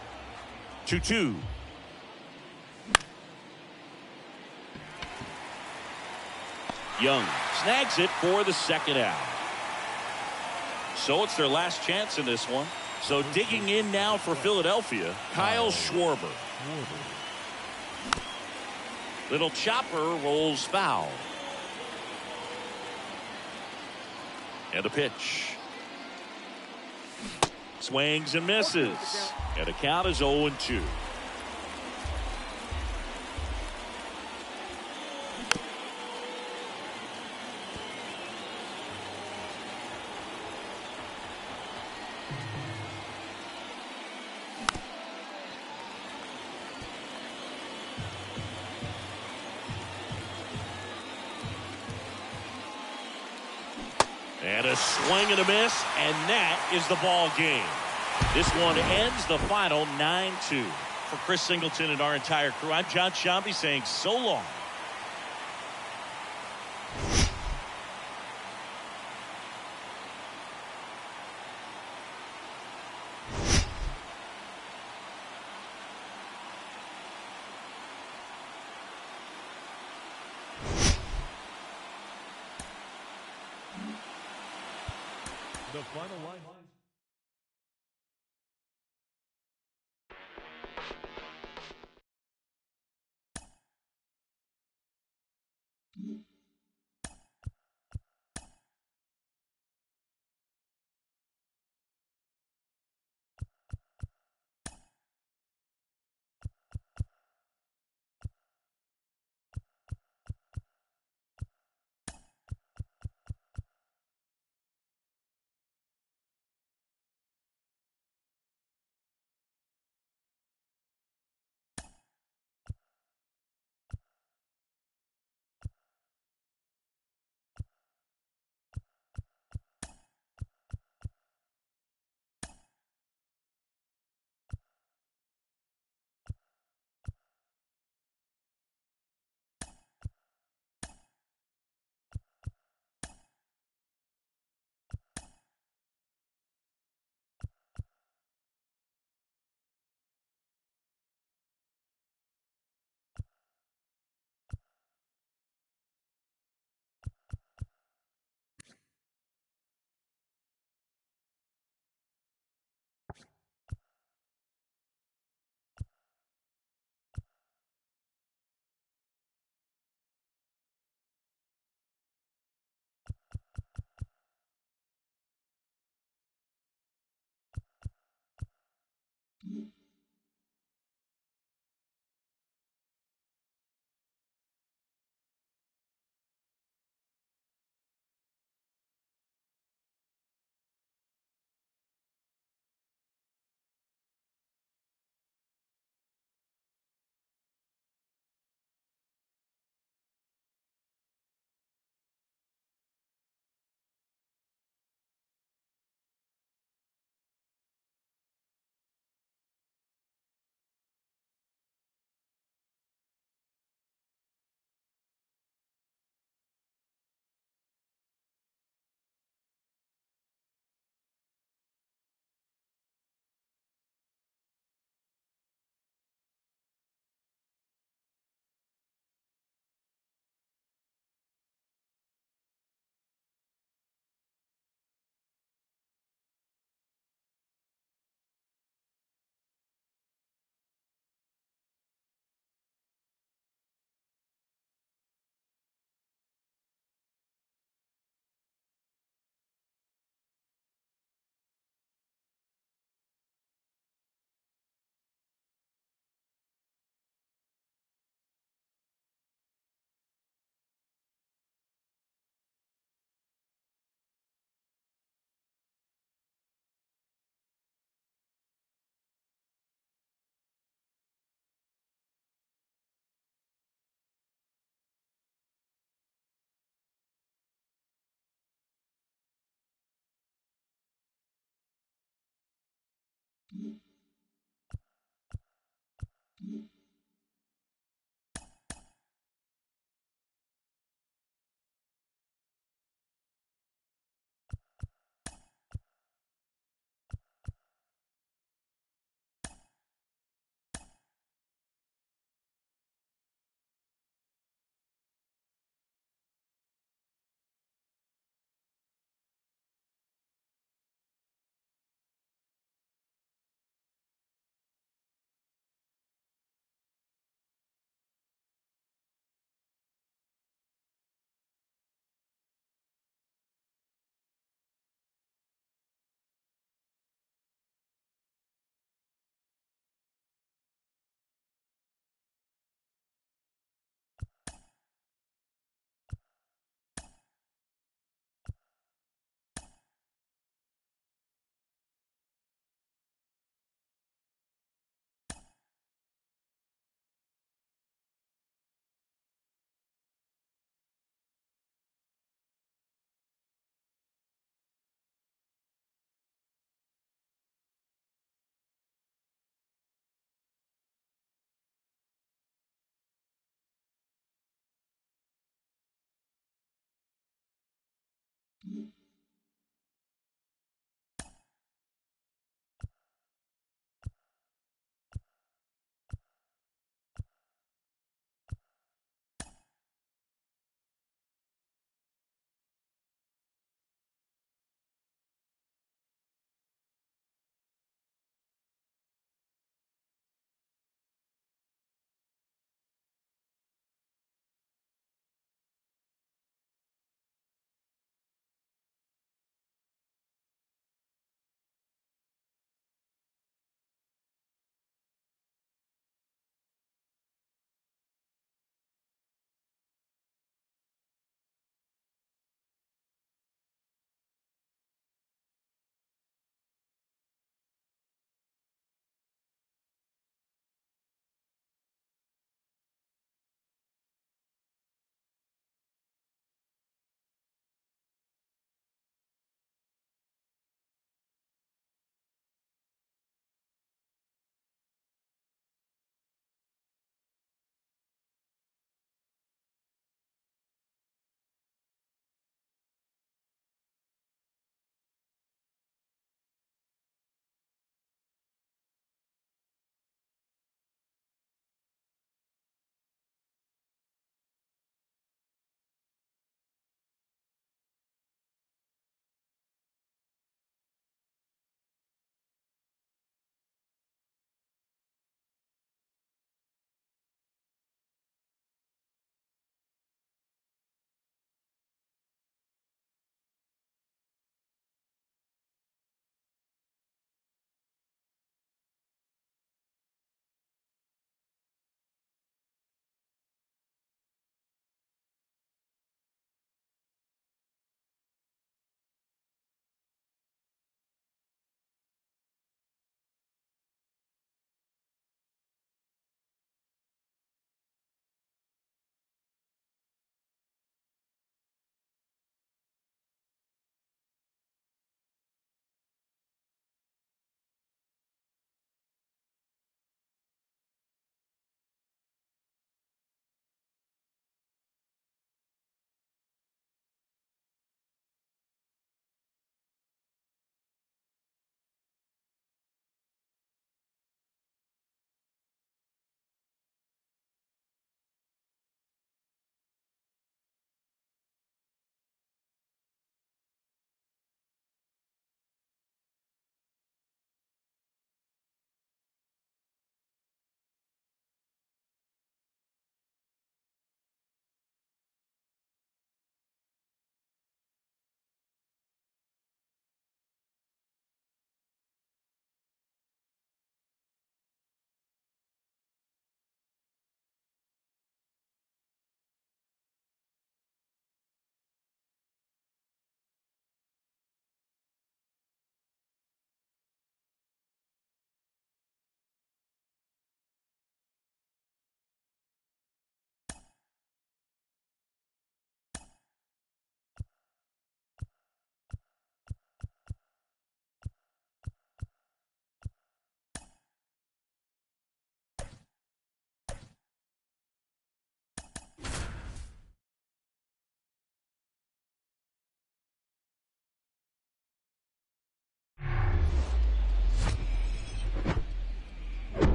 [SPEAKER 1] 2-2. Young snags it for the second out. So it's their last chance in this one. So digging in now for Philadelphia, Kyle Schwarber. Little chopper rolls foul. And the pitch. Swings and misses. And the count is 0-2. And a swing and a miss, and that is the ball game. This one ends the final 9-2. For Chris Singleton and our entire crew, I'm John Shambi saying so long.
[SPEAKER 2] The final line.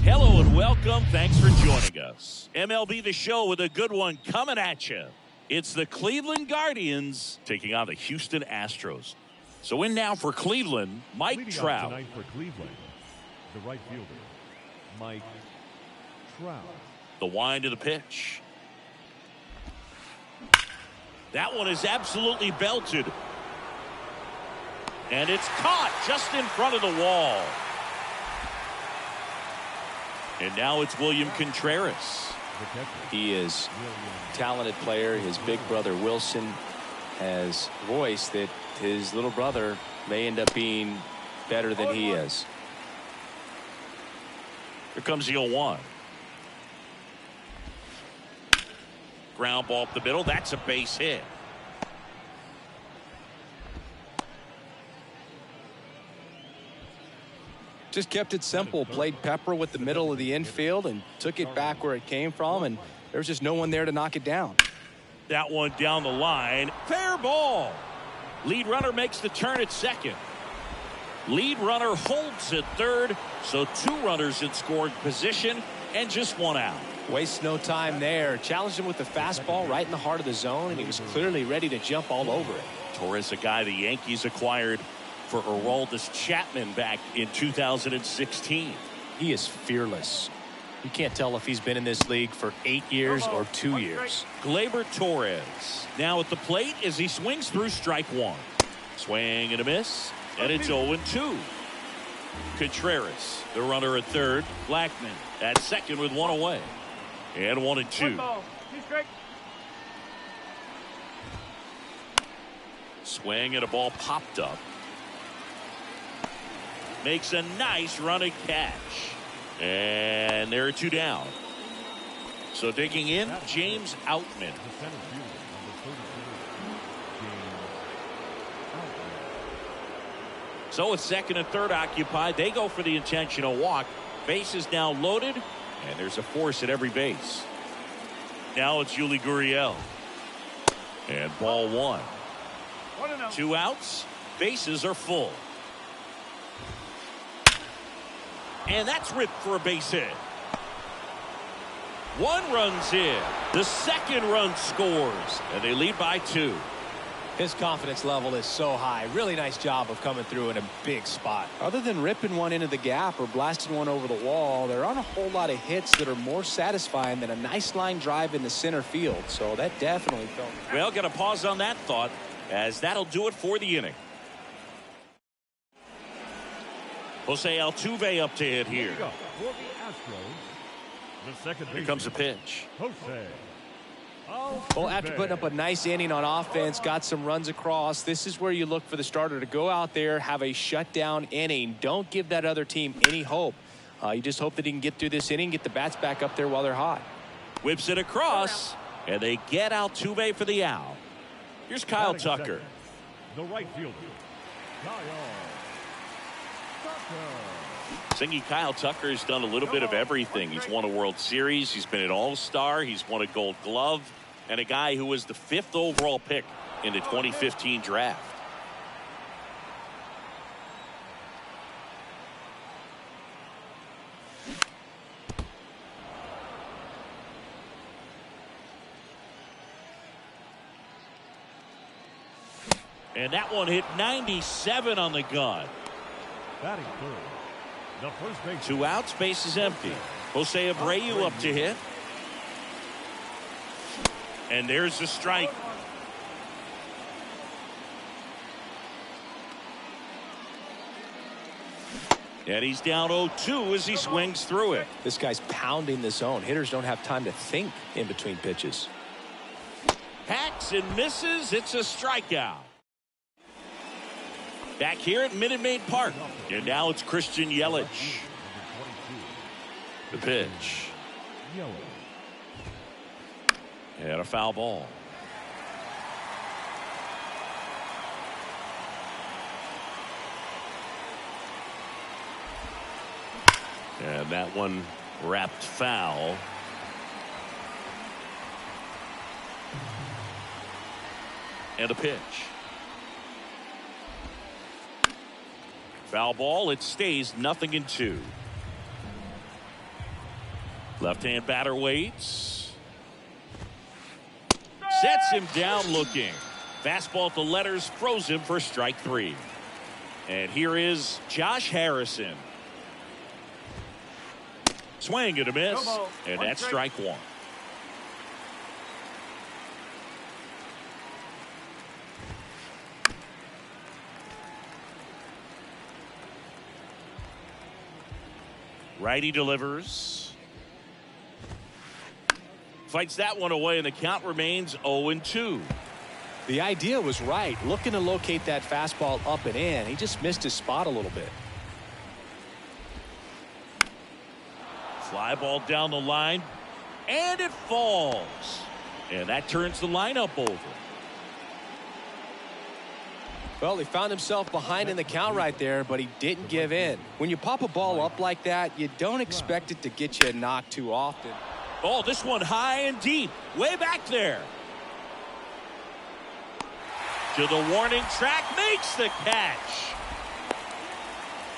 [SPEAKER 1] Hello and welcome. Thanks for joining us. MLB The Show with a good one coming at you. It's the Cleveland Guardians taking on the Houston Astros. So in now for Cleveland, Mike
[SPEAKER 2] Leading
[SPEAKER 1] Trout.
[SPEAKER 2] off tonight for Cleveland, the right fielder, Mike Trout.
[SPEAKER 1] The wind of the pitch. That one is absolutely belted. And it's caught just in front of the wall. And now it's William Contreras.
[SPEAKER 3] He is a talented player. His big brother Wilson has voiced that his little brother may end up being better than he is.
[SPEAKER 1] Here comes the 0-1. Ground ball up the middle. That's a base hit.
[SPEAKER 3] Just kept it simple. Played pepper with the middle of the infield and took it back where it came from, and there was just no one there to knock it down.
[SPEAKER 1] That one down the line. Fair ball. Lead runner makes the turn at second. Lead runner holds at third. So 2 runners in scoring position and just 1 out.
[SPEAKER 3] Wastes no time there. Challenged him with the fastball right in the heart of the zone, and he was clearly ready to jump all over it.
[SPEAKER 1] Torres, a guy the Yankees acquired for Aroldis Chapman back in 2016.
[SPEAKER 3] He is fearless. You can't tell if he's been in this league for 8 years or 2 years.
[SPEAKER 1] Gleyber Torres now at the plate as he swings through strike 1. Swing and a miss, and it's 0-2. Contreras, the runner at third. Blackman at second with 1 away. And 1-2. Swing and a ball popped up. Makes a nice running catch. And there are 2 down. So digging in, James Outman. So with second and third occupied, they go for the intentional walk. Base is now loaded, and there's a force at every base. Now it's Yuli Gurriel. And ball 1. 2 outs. Bases are full. And that's ripped for a base hit. 1 run's in. The second run scores. And they lead by 2.
[SPEAKER 3] His confidence level is so high. Really nice job of coming through in a big spot. Other than ripping one into the gap or blasting one over the wall, there aren't a whole lot of hits that are more satisfying than a nice line drive in the center field. So that definitely felt.
[SPEAKER 1] Well, got to pause on that thought, as that'll do it for the inning. Jose Altuve up to hit here. Here comes a pitch.
[SPEAKER 3] Well, after putting up a nice inning on offense, got some runs across, this is where you look for the starter to go out there, have a shutdown inning. Don't give that other team any hope. You just hope that he can get through this inning, get the bats back up there while they're hot.
[SPEAKER 1] Whips it across, and they get Altuve for the out. Here's Kyle Tucker.
[SPEAKER 2] The right fielder, Kyle Tucker.
[SPEAKER 1] Thinking Kyle Tucker has done a little bit of everything. He's won a World Series. He's been an All-Star. He's won a Gold Glove. And a guy who was the 5th overall pick in the 2015 draft. And that one hit 97 on the gun.
[SPEAKER 2] Batting third. The first base.
[SPEAKER 1] 2 outs, base is empty. Jose Abreu up to hit. And there's the strike. And he's down 0-2 as he swings through it.
[SPEAKER 3] This guy's pounding the zone. Hitters don't have time to think in between pitches.
[SPEAKER 1] Hacks and misses. It's a strikeout. Back here at Minute Maid Park. And now it's Christian Yelich. The pitch. And a foul ball. And that one wrapped foul. And a pitch. Foul ball. It stays 0-2. Left-hand batter waits. Sets him down looking. Fastball at the letters, throws him for strike 3. And here is Josh Harrison. Swing and a miss. And that's strike 1. Righty delivers. Fights that one away, and the count remains 0-2.
[SPEAKER 3] The idea was right. Looking to locate that fastball up and in. He just missed his spot a little bit.
[SPEAKER 1] Fly ball down the line, and it falls. And that turns the lineup over.
[SPEAKER 3] Well, he found himself behind in the count right there, but he didn't give in. When you pop a ball up like that, you don't expect it to get you a knock too often.
[SPEAKER 1] Oh, this one high and deep, way back there. To the warning track, makes the catch.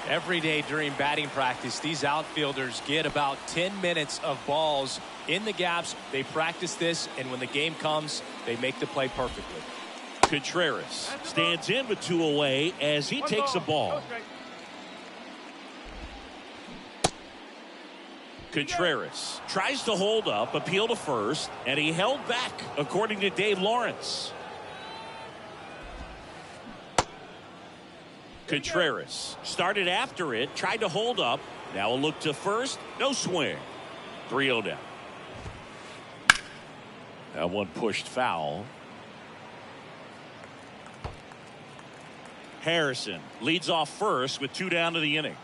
[SPEAKER 3] Every day during batting practice, these outfielders get about 10 minutes of balls in the gaps. They practice this, and when the game comes, they make the play perfectly.
[SPEAKER 1] Contreras stands in with 2 away as he takes a ball. Contreras tries to hold up, appeal to first, and he held back, according to Dave Lawrence. Contreras started after it, tried to hold up. Now a look to first, no swing. 3-0 down. That one pushed foul. Harrison leads off first with 2 down to the inning.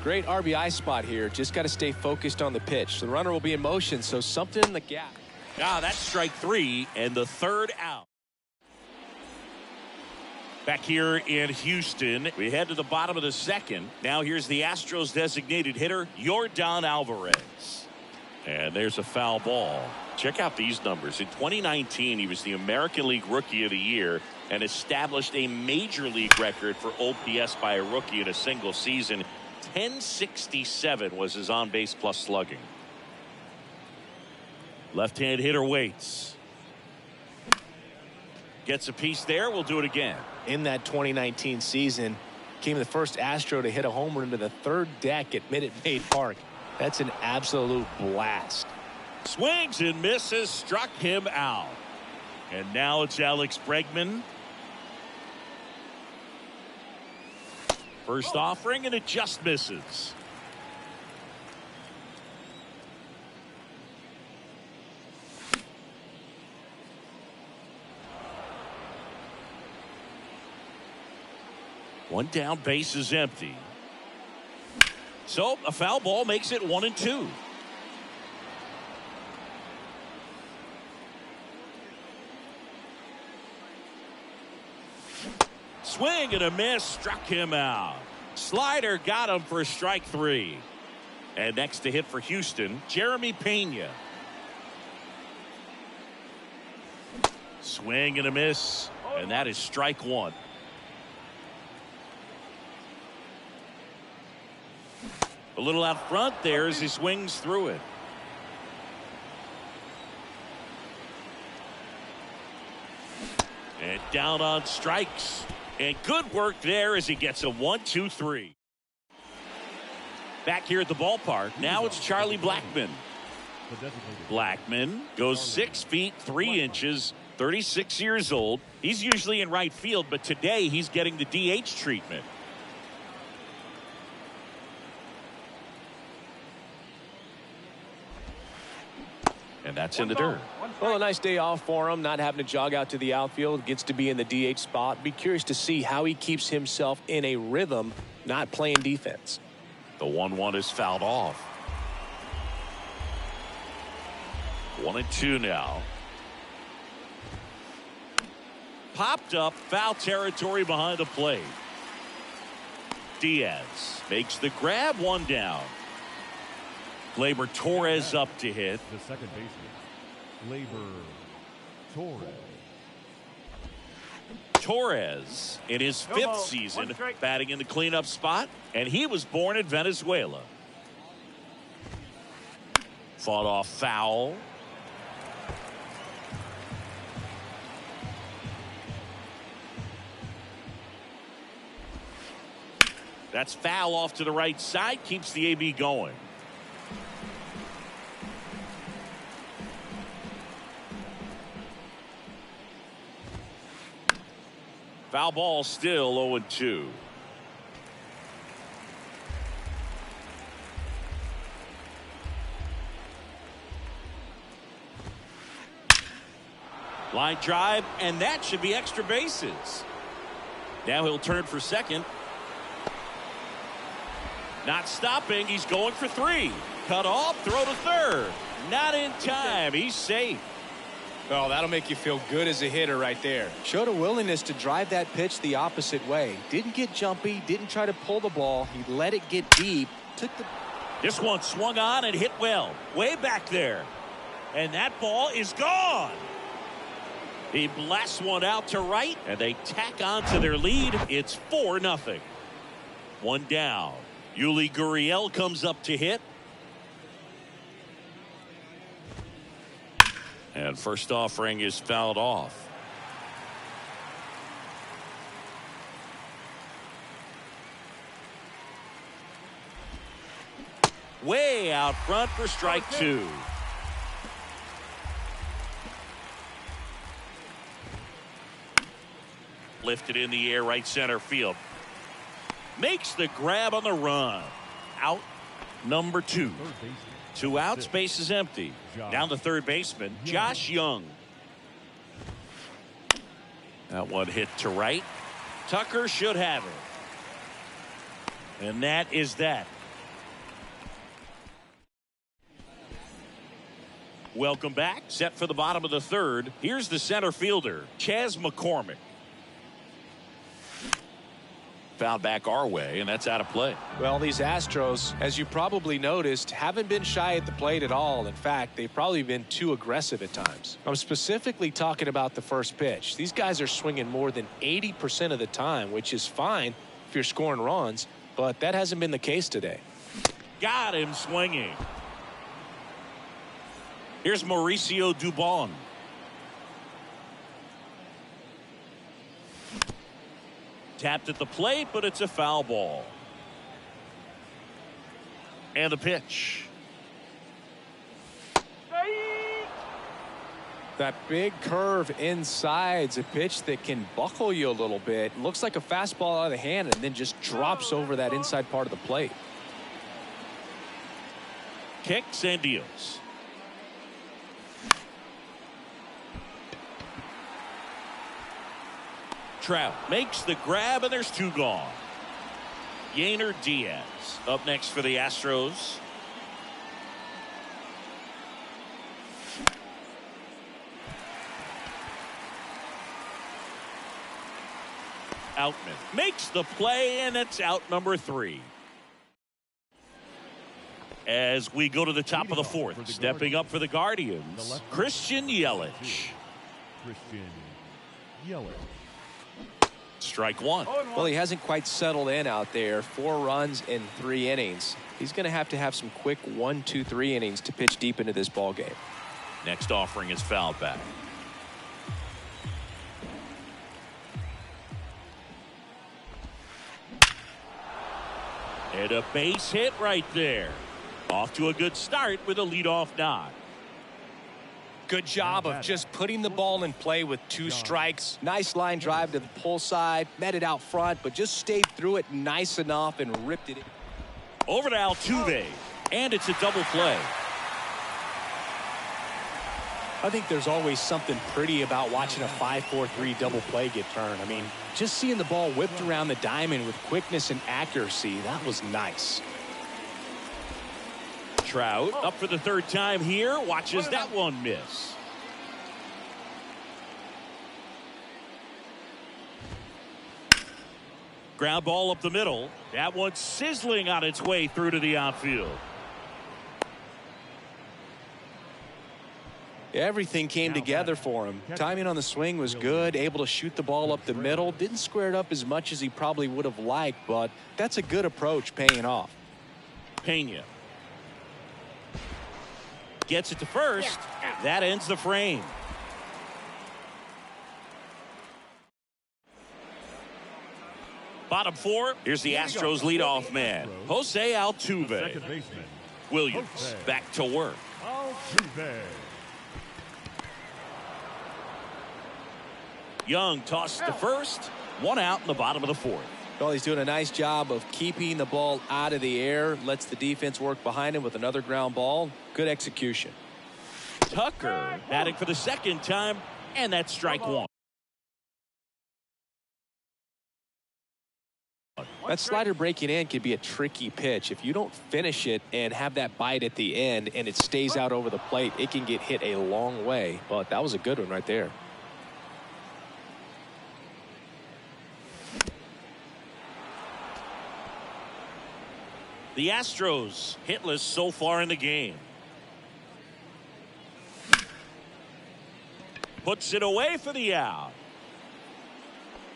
[SPEAKER 3] Great RBI spot here. Just got to stay focused on the pitch. The runner will be in motion, so something in the gap.
[SPEAKER 1] That's strike 3 and the 3rd out. Back here in Houston, we head to the bottom of the 2nd. Now here's the Astros designated hitter, Yordan Alvarez. And there's a foul ball. Check out these numbers. In 2019, he was the American League Rookie of the Year and established a major league record for OPS by a rookie in a single season. 1067 was his on-base plus slugging. Left-hand hitter waits. Gets a piece there. We'll do it again.
[SPEAKER 3] In that 2019 season, became the first Astro to hit a home run to the 3rd deck at Minute Maid Park. That's an absolute blast.
[SPEAKER 1] Swings and misses, struck him out. And now it's Alex Bregman. First offering, and it just misses. One down, base is empty. So a foul ball makes it 1-2. Swing and a miss, struck him out. Slider got him for strike 3. And next to hit for Houston, Jeremy Pena. Swing and a miss, and that is strike 1. A little out front there as he swings through it. And down on strikes. And good work there as he gets a 1-2-3. Back here at the ballpark, now it's Charlie Blackmon. Blackmon goes 6 feet 3 inches, 36 years old. He's usually in right field, but today he's getting the DH treatment. And that's in the dirt.
[SPEAKER 3] Well, a nice day off for him, not having to jog out to the outfield. Gets to be in the DH spot. Be curious to see how he keeps himself in a rhythm, not playing defense.
[SPEAKER 1] The 1-1 is fouled off. 1-2 now. Popped up, foul territory behind the plate. Diaz makes the grab, 1 down. Gleyber Torres up to hit.
[SPEAKER 2] The second baseman, Gleyber Torres.
[SPEAKER 1] Torres in his 5th season batting in the cleanup spot, and he was born in Venezuela. Fought off foul. That's foul off to the right side, keeps the AB going. Foul ball, still 0-2. Line drive, and that should be extra bases. Now he'll turn for second. Not stopping, he's going for 3. Cut off, throw to third. Not in time, he's safe.
[SPEAKER 3] Oh, that'll make you feel good as a hitter right there. Showed a willingness to drive that pitch the opposite way. Didn't get jumpy, didn't try to pull the ball. He let it get deep.
[SPEAKER 1] This one swung on and hit well. Way back there. And that ball is gone. He blasts one out to right, and they tack on to their lead. It's 4-0. One down. Yuli Gurriel comes up to hit. And first offering is fouled off. Way out front for strike two. Lifted in the air, right center field. Makes the grab on the run. Out number 2. 2 outs, base is empty. Down the third baseman, Josh Young. That one hit to right. Tucker should have it. And that is that. Welcome back. Set for the bottom of the third. Here's the center fielder, Chas McCormick. Fouled back our way, and that's out of play.
[SPEAKER 3] Well, these Astros, as you probably noticed, haven't been shy at the plate at all. In fact, they've probably been too aggressive at times. I'm specifically talking about the first pitch. These guys are swinging more than 80% of the time, which is fine if you're scoring runs, but that hasn't been the case today.
[SPEAKER 1] Got him swinging. Here's Mauricio Dubon. Tapped at the plate, but it's a foul ball. And the pitch.
[SPEAKER 3] That big curve inside's a pitch that can buckle you a little bit. Looks like a fastball out of the hand and then just drops over that inside part of the plate.
[SPEAKER 1] Kicks and deals. Trout makes the grab, and there's 2 gone. Yainer Diaz up next for the Astros. Outman makes the play, and it's out number 3. As we go to the top of the fourth, stepping up for the Guardians, Christian Yelich.
[SPEAKER 2] Christian Yelich.
[SPEAKER 1] Strike one.
[SPEAKER 3] Well, he hasn't quite settled in out there. 4 runs in 3 innings. He's going to have some quick 1, 2, 3 innings to pitch deep into this ball game.
[SPEAKER 1] Next offering is fouled back. And a base hit right there. Off to a good start with a leadoff knock.
[SPEAKER 3] Good job of just putting the ball in play with 2 strikes. Nice line drive to the pull side. Met it out front, but just stayed through it nice enough and ripped it in.
[SPEAKER 1] Over to Altuve. And it's a double play.
[SPEAKER 3] I think there's always something pretty about watching a 5-4-3 double play get turned. I mean, just seeing the ball whipped around the diamond with quickness and accuracy, that was nice.
[SPEAKER 1] Trout up for the 3rd time here. Watches that one miss. Ground ball up the middle. That one sizzling on its way through to the outfield.
[SPEAKER 3] Everything came together for him. Timing on the swing was good. Able to shoot the ball up the middle. Didn't square it up as much as he probably would have liked, but that's a good approach paying off.
[SPEAKER 1] Pena gets it to first. That ends the frame. Bottom 4. Here's the Astros leadoff man, Jose Altuve.
[SPEAKER 2] Second baseman,
[SPEAKER 1] Williams back to work.
[SPEAKER 2] Altuve.
[SPEAKER 1] Young tosses to first. 1 out in the bottom of the 4th.
[SPEAKER 3] Well, he's doing a nice job of keeping the ball out of the air. Lets the defense work behind him with another ground ball. Good execution.
[SPEAKER 1] Tucker batting for the 2nd time, and that's strike 1.
[SPEAKER 3] That slider breaking in can be a tricky pitch. If you don't finish it and have that bite at the end and it stays out over the plate, it can get hit a long way. But that was a good one right there.
[SPEAKER 1] The Astros hitless so far in the game. puts it away for the out.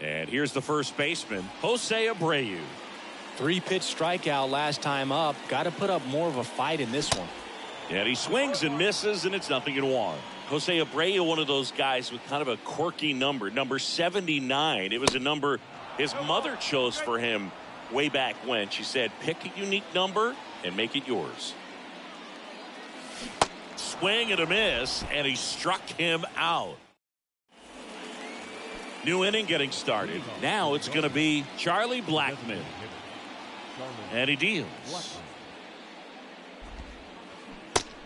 [SPEAKER 1] And here's the first baseman, Jose Abreu.
[SPEAKER 3] 3-pitch strikeout last time up. Got to put up more of a fight in this one.
[SPEAKER 1] And he swings and misses, and it's 0-1. Jose Abreu, one of those guys with kind of a quirky number 79. It was a number his mother chose for him way back when. She said, pick a unique number and make it yours. Swing and a miss, and he struck him out. New inning getting started. Now it's going to be Charlie Blackmon. And he deals.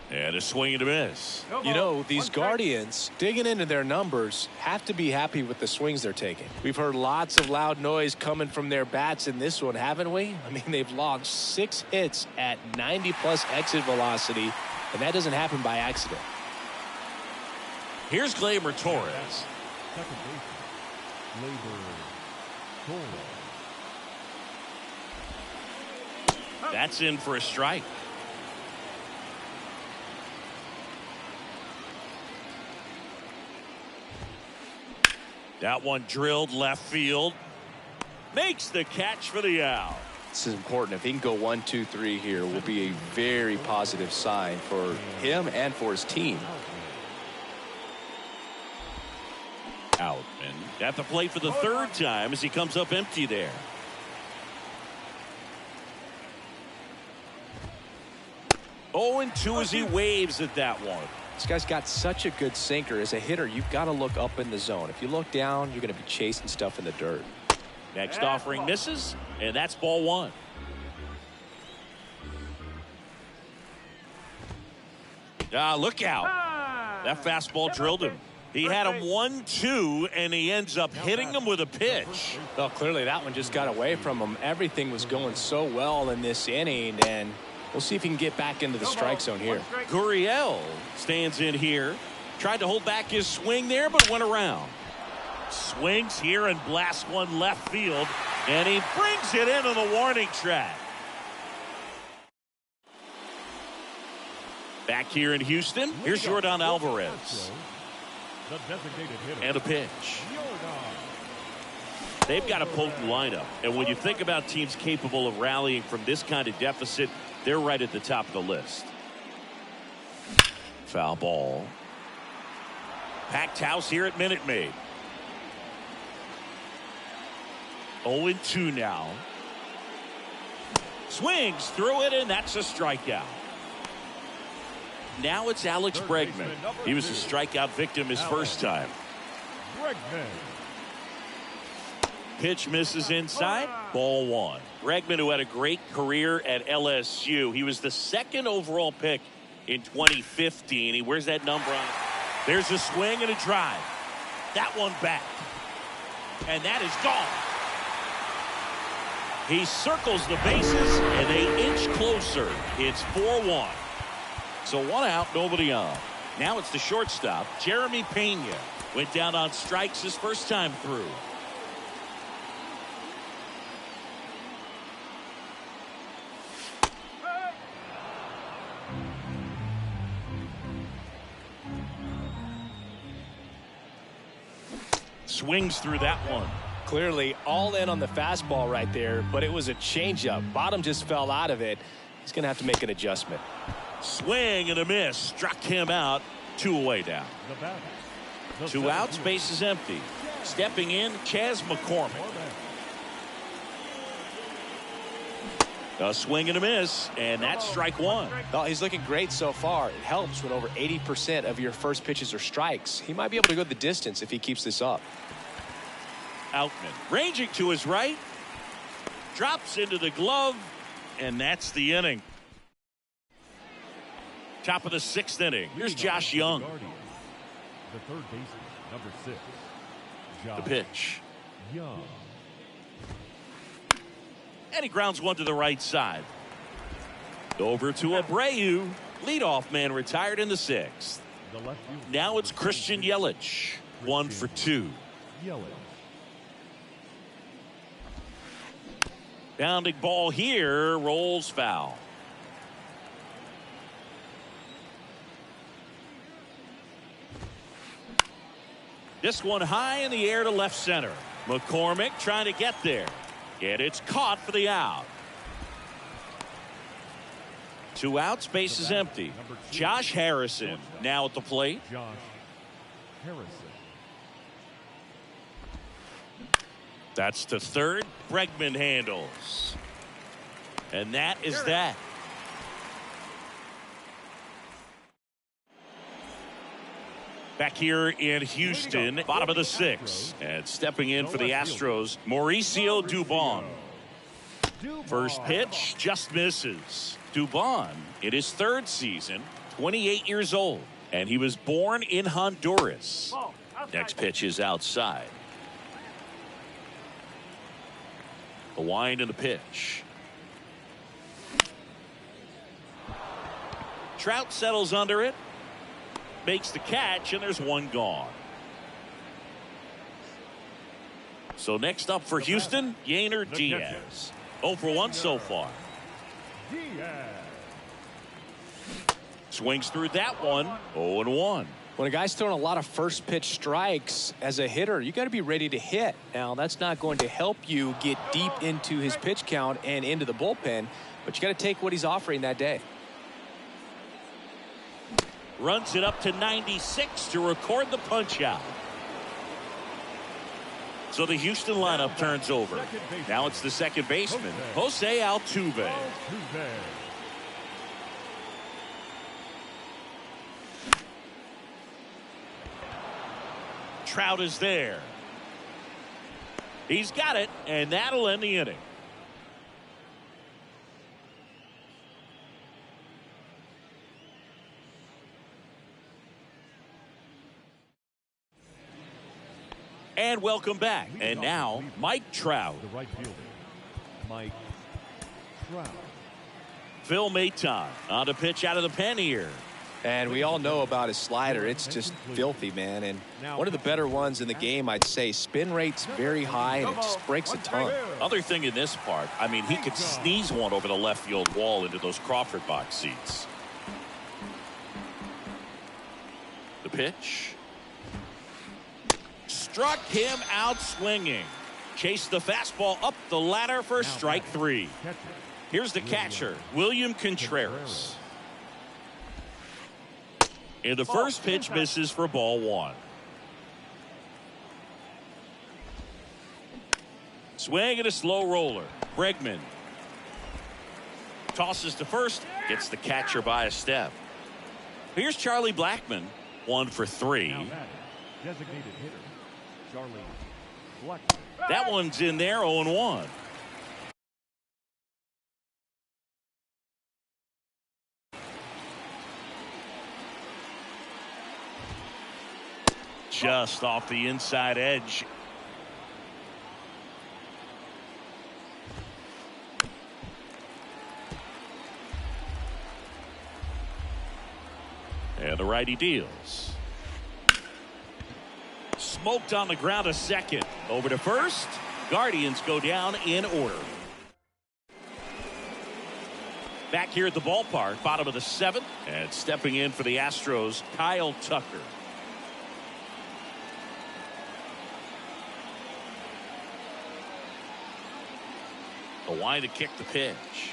[SPEAKER 1] And a swing and a miss.
[SPEAKER 3] You know, these Guardians, digging into their numbers, have to be happy with the swings they're taking. We've heard lots of loud noise coming from their bats in this one, haven't we? I mean, they've logged 6 hits at 90-plus exit velocity, and that doesn't happen by accident.
[SPEAKER 1] Here's Gleyber Torres.
[SPEAKER 2] Second baseman, Gleyber Torres.
[SPEAKER 1] That's in for a strike. That one drilled left field. Makes the catch for the out.
[SPEAKER 3] This is important. If he can go 1, 2, 3 here, will be a very positive sign for him and for his team.
[SPEAKER 1] Outman at the plate for the 3rd time as he comes up empty there. Oh, and 2 as he waves at that one.
[SPEAKER 3] This guy's got such a good sinker. As a hitter, you've got to look up in the zone. If you look down, you're going to be chasing stuff in the dirt.
[SPEAKER 1] Next offering misses, and that's ball 1. Look out. That fastball drilled him. He had him 1-2, and he ends up hitting him with a pitch.
[SPEAKER 3] Well, clearly that one just got away from him. Everything was going so well in this inning, and we'll see if he can get back into the strike zone here.
[SPEAKER 1] Gurriel stands in here. Tried to hold back his swing there, but went around. Swings here and blasts one left field, and he brings it into the warning track. Back here in Houston, here's Yordan Alvarez.
[SPEAKER 2] The designated hitter.
[SPEAKER 1] And a pitch. They've got a potent lineup, and when you think about teams capable of rallying from this kind of deficit, they're right at the top of the list. Foul ball. Packed house here at Minute Maid. 0-2 now. Swings through it, and that's a strikeout. Now it's Alex Bregman. He was a strikeout victim his first time.
[SPEAKER 2] Bregman.
[SPEAKER 1] Pitch misses inside. Ball 1. Bregman, who had a great career at LSU. He was the 2nd overall pick in 2015. He wears that number on it. There's a swing and a drive. That one back. And that is gone. He circles the bases, and they inch closer. It's 4-1. So 1 out, nobody on. Now it's the shortstop, Jeremy Pena. Went down on strikes his first time through. Swings through that one.
[SPEAKER 3] Clearly all in on the fastball right there, but it was a changeup. Bottom just fell out of it. He's going to have to make an adjustment.
[SPEAKER 1] Swing and a miss. Struck him out. 2 away now. 2 outs. Base is empty. Stepping in, Chas McCormick. A swing and a miss, and that's strike 1.
[SPEAKER 3] Well, he's looking great so far. It helps when over 80% of your first pitches are strikes. He might be able to go the distance if he keeps this up.
[SPEAKER 1] Outman ranging to his right. Drops into the glove, and that's the inning. Top of the 6th inning. Here's Josh Young.
[SPEAKER 2] The third baseman, number 6.
[SPEAKER 1] The pitch.
[SPEAKER 2] Young.
[SPEAKER 1] And he grounds one to the right side. Over to Abreu. Leadoff man retired in the 6th. Now it's Christian Yelich. 1 for 2.
[SPEAKER 2] Yelich.
[SPEAKER 1] Bounding ball here. Rolls foul. This one high in the air to left center. McCormick trying to get there. And it's caught for the out. 2 outs, base is empty. Josh Harrison now at the plate.
[SPEAKER 2] Josh Harrison.
[SPEAKER 1] That's to third. Bregman handles. And that is that. Back here in Houston, bottom of the 6th. And stepping in for the Astros, Mauricio Dubon. First pitch just misses. Dubon in his 3rd season, 28 years old. And he was born in Honduras. Next pitch is outside. The wind and the pitch. Trout settles under it. Makes the catch, and there's one gone. So next up for Houston, Yainer Diaz. 0 for 1 so far. Swings through that one. 0 and 1.
[SPEAKER 3] When a guy's throwing a lot of first pitch strikes as a hitter, you got to be ready to hit. Now, that's not going to help you get deep into his pitch count and into the bullpen, but you got to take what he's offering that day.
[SPEAKER 1] Runs it up to 96 to record the punch out. So the Houston lineup turns over. Now it's the second baseman, Jose Altuve. Trout is there. He's got it, and that'll end the inning. And welcome back. And now, Mike Trout.
[SPEAKER 2] The right fielder, Mike Trout.
[SPEAKER 1] Phil Maton on the pitch out of the pen here.
[SPEAKER 3] And we all know about his slider. It's just filthy, man. And one of the better ones in the game, I'd say. Spin rate's very high, and it just breaks a ton.
[SPEAKER 1] Other thing in this part, I mean, he could sneeze one over the left field wall into those Crawford box seats. The pitch. Struck him out swinging. Chased the fastball up the ladder for strike 3. Here's the catcher, William Contreras. And the first pitch misses for ball 1. Swing and a slow roller. Bregman tosses to first, gets the catcher by a step. Here's Charlie Blackmon, 1 for 3.
[SPEAKER 2] Designated hitter, Charlie Blackmon.
[SPEAKER 1] That one's in there, 0 and 1. Just off the inside edge. And the righty deals. Smoked on the ground a second. Over to first. Guardians go down in order. Back here at the ballpark, bottom of the 7th. And stepping in for the Astros, Kyle Tucker. A wind to kick the pitch.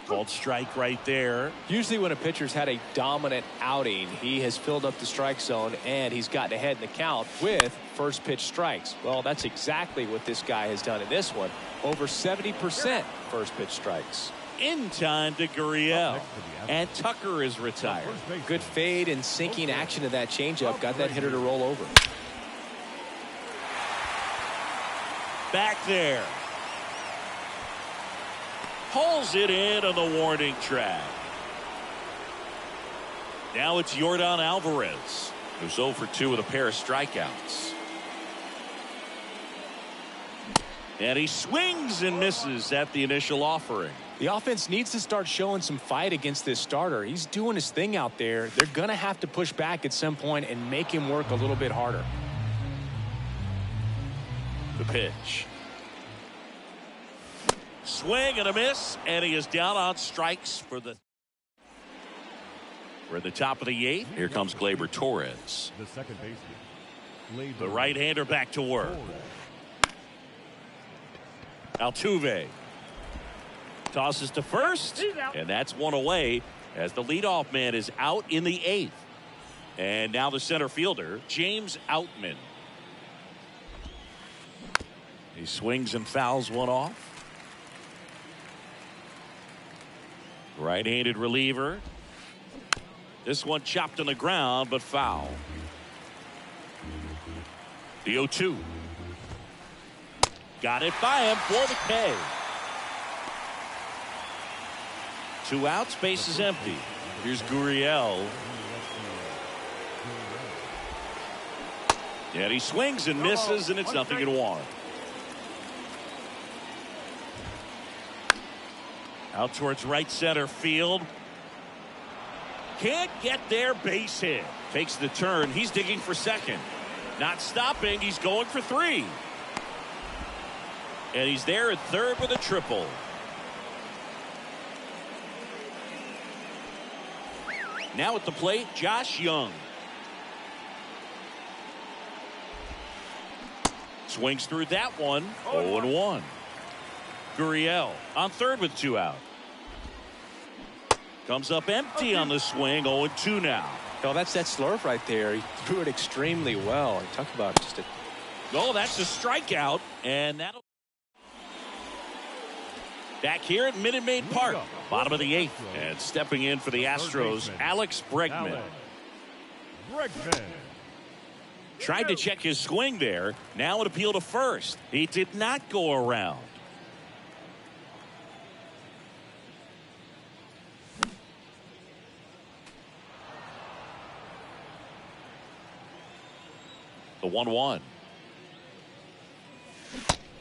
[SPEAKER 1] Called strike right there.
[SPEAKER 3] Usually when a pitcher's had a dominant outing, he has filled up the strike zone and he's gotten ahead in the count with first pitch strikes. Well, that's exactly what this guy has done in this one. Over 70% first pitch strikes.
[SPEAKER 1] In time to Gurriel. And Tucker is retired.
[SPEAKER 3] Good fade and sinking action of that changeup. Got that hitter to roll over.
[SPEAKER 1] Back there. Pulls it in on the warning track. Now it's Yordan Alvarez, who's 0 for 2 with a pair of strikeouts. And he swings and misses at the initial offering.
[SPEAKER 3] The offense needs to start showing some fight against this starter. He's doing his thing out there. They're going to have to push back at some point and make him work a little bit harder.
[SPEAKER 1] The pitch. Swing and a miss, and he is down on strikes for the We're at the top of the 8th. Here comes Gleyber Torres.
[SPEAKER 2] The second baseman.
[SPEAKER 1] The right-hander back to work. Altuve tosses to first, and that's one away as the leadoff man is out in the 8th. And now the center fielder, James Outman. He swings and fouls one off. Right-handed reliever. This one chopped on the ground, but foul. The 0-2. Got it by him for the K. 2 outs, base is empty. Here's Gurriel. And he swings and misses, and it's 0-1. Out towards right center field. Can't get there, base hit. Takes the turn. He's digging for second. Not stopping. He's going for 3. And he's there at third with a triple. Now at the plate, Josh Young. Swings through that one. 0-1. Gurriel on third with 2 out. Comes up empty on the swing. 0-2 now.
[SPEAKER 3] Oh, that's that slurve right there. He threw it extremely well. Talk about just a...
[SPEAKER 1] Oh, that's a strikeout. And that'll... Back here at Minute Maid Park. Bottom of the 8th. And stepping in for the Astros, Alex Bregman. Tried to check his swing there. Now an appeal to first. He did not go around. The 1-1.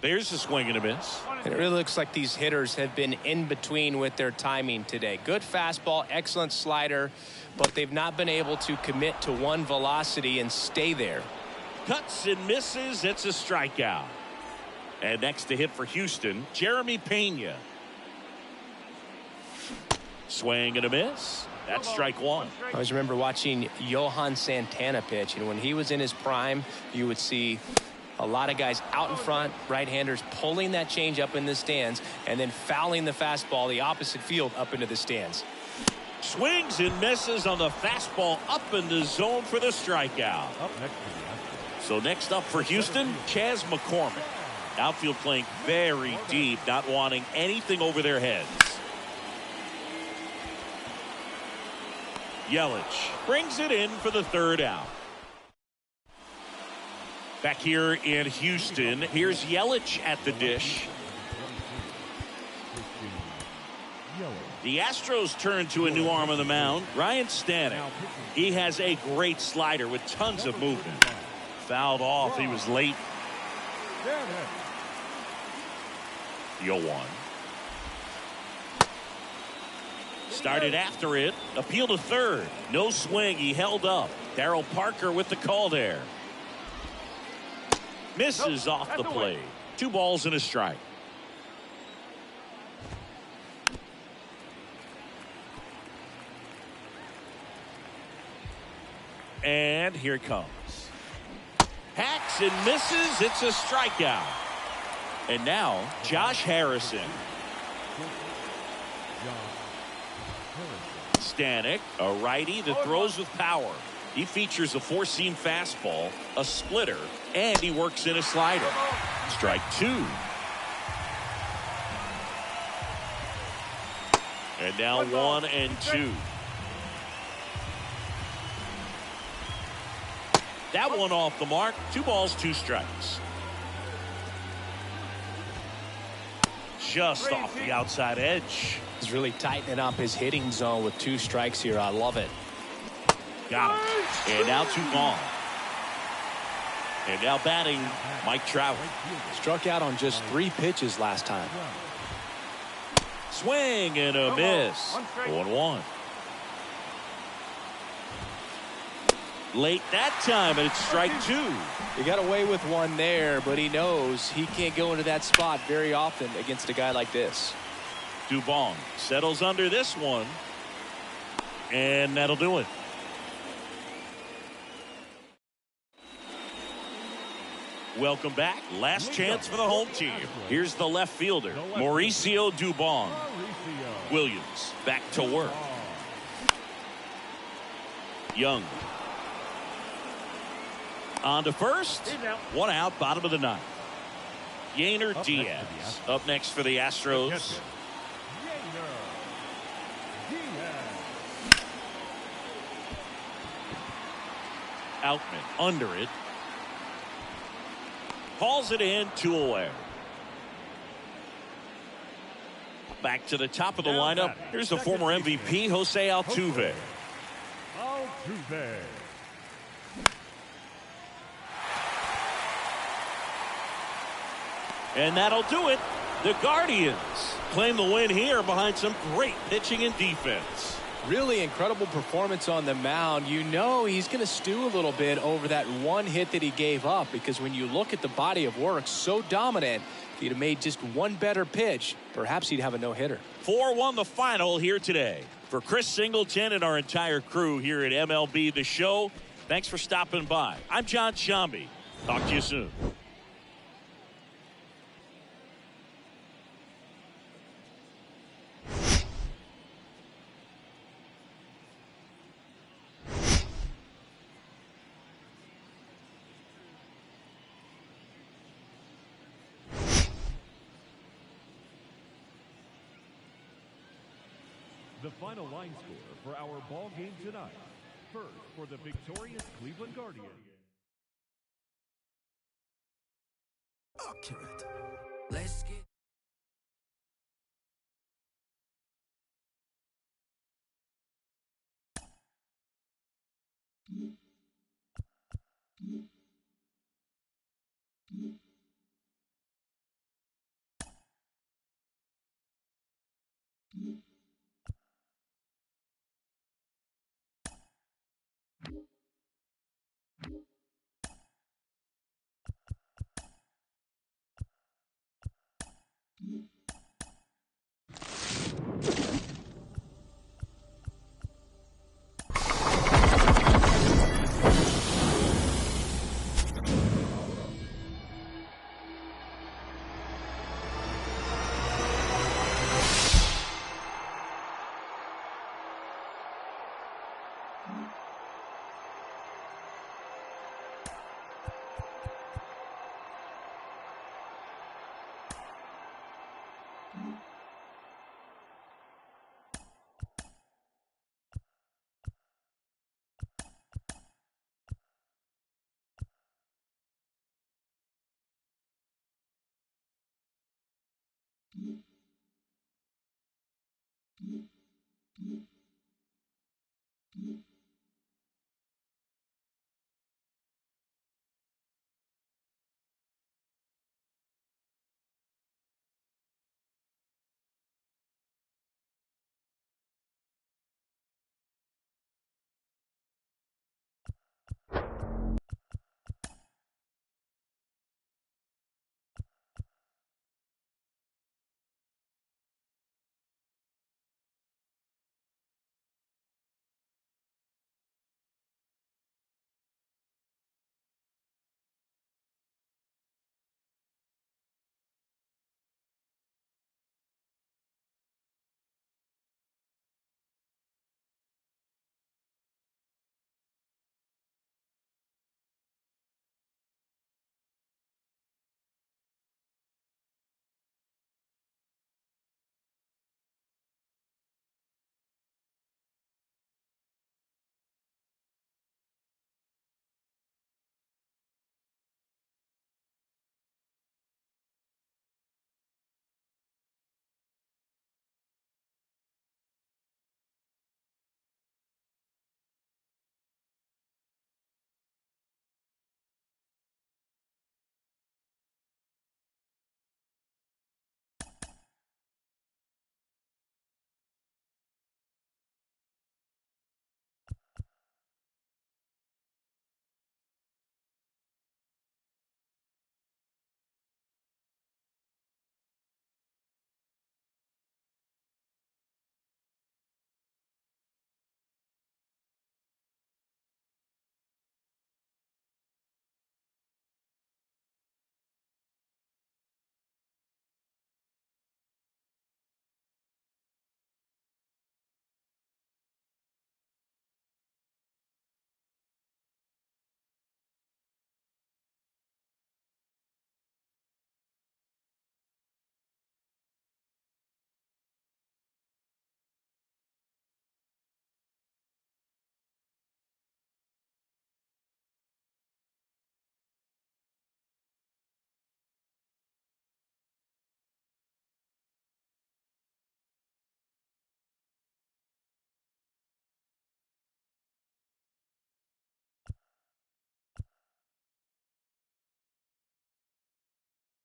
[SPEAKER 1] There's a swing and a miss.
[SPEAKER 3] It really looks like these hitters have been in between with their timing today. Good fastball, excellent slider, but they've not been able to commit to one velocity and stay there.
[SPEAKER 1] Cuts and misses. It's a strikeout. And next to hit for Houston, Jeremy Pena. Swing and a miss. That's strike 1.
[SPEAKER 3] I always remember watching Johan Santana pitch, and when he was in his prime, you would see a lot of guys out in front, right-handers pulling that change up in the stands and then fouling the fastball the opposite field up into the stands.
[SPEAKER 1] Swings and misses on the fastball up in the zone for the strikeout. So next up for Houston, Chas McCormick. Outfield playing very deep, not wanting anything over their heads. Yelich brings it in for the 3rd out. Back here in Houston, here's Yelich at the dish. The Astros turn to a new arm on the mound, Ryan Stanek. He has a great slider with tons of movement. Fouled off. He was late. The 0-1. Started after it. Appeal to third. No swing. He held up. Darryl Parker with the call there. Misses off the plate. 2 balls and a strike. And here it comes. Hacks and misses. It's a strikeout. And now Josh Harrison. Stanek, a righty that throws with power. He features a 4-seam fastball, a splitter, and he works in a slider. Strike 2. And now 1-2. That one off the mark. 2 balls, 2 strikes. Just off the outside edge.
[SPEAKER 3] He's really tightening up his hitting zone with 2 strikes here. I love it.
[SPEAKER 1] Got him. And now 2 gone. And now batting, Mike Trout.
[SPEAKER 3] Struck out on just 3 pitches last time.
[SPEAKER 1] Swing and a miss. 1-1. Late that time, and it's strike 2.
[SPEAKER 3] He got away with one there, but he knows he can't go into that spot very often against a guy like this.
[SPEAKER 1] Dubon settles under this one. And that'll do it. Welcome back. Last chance for the home team. Here's the left fielder, Mauricio Dubon. Williams back to work. Young. On to first. One out, bottom of the ninth. Yainer Diaz up next for the Astros. Outman under it. Hauls it in, 2 away. Back to the top of the lineup. Here's the former MVP, Jose Altuve. And that'll do it. The Guardians claim the win here behind some great pitching and defense.
[SPEAKER 3] Really incredible performance on the mound. You know he's going to stew a little bit over that one hit that he gave up, because when you look at the body of work, so dominant, if he'd have made just one better pitch, perhaps he'd have a no-hitter.
[SPEAKER 1] 4-1 the final here today. For Chris Singleton and our entire crew here at MLB The Show, thanks for stopping by. I'm John Shambi. Talk to you soon.
[SPEAKER 2] The final line score for our ball game tonight. First, for the victorious Cleveland Guardians.
[SPEAKER 5] Accurate. Let's get Mm-hmm.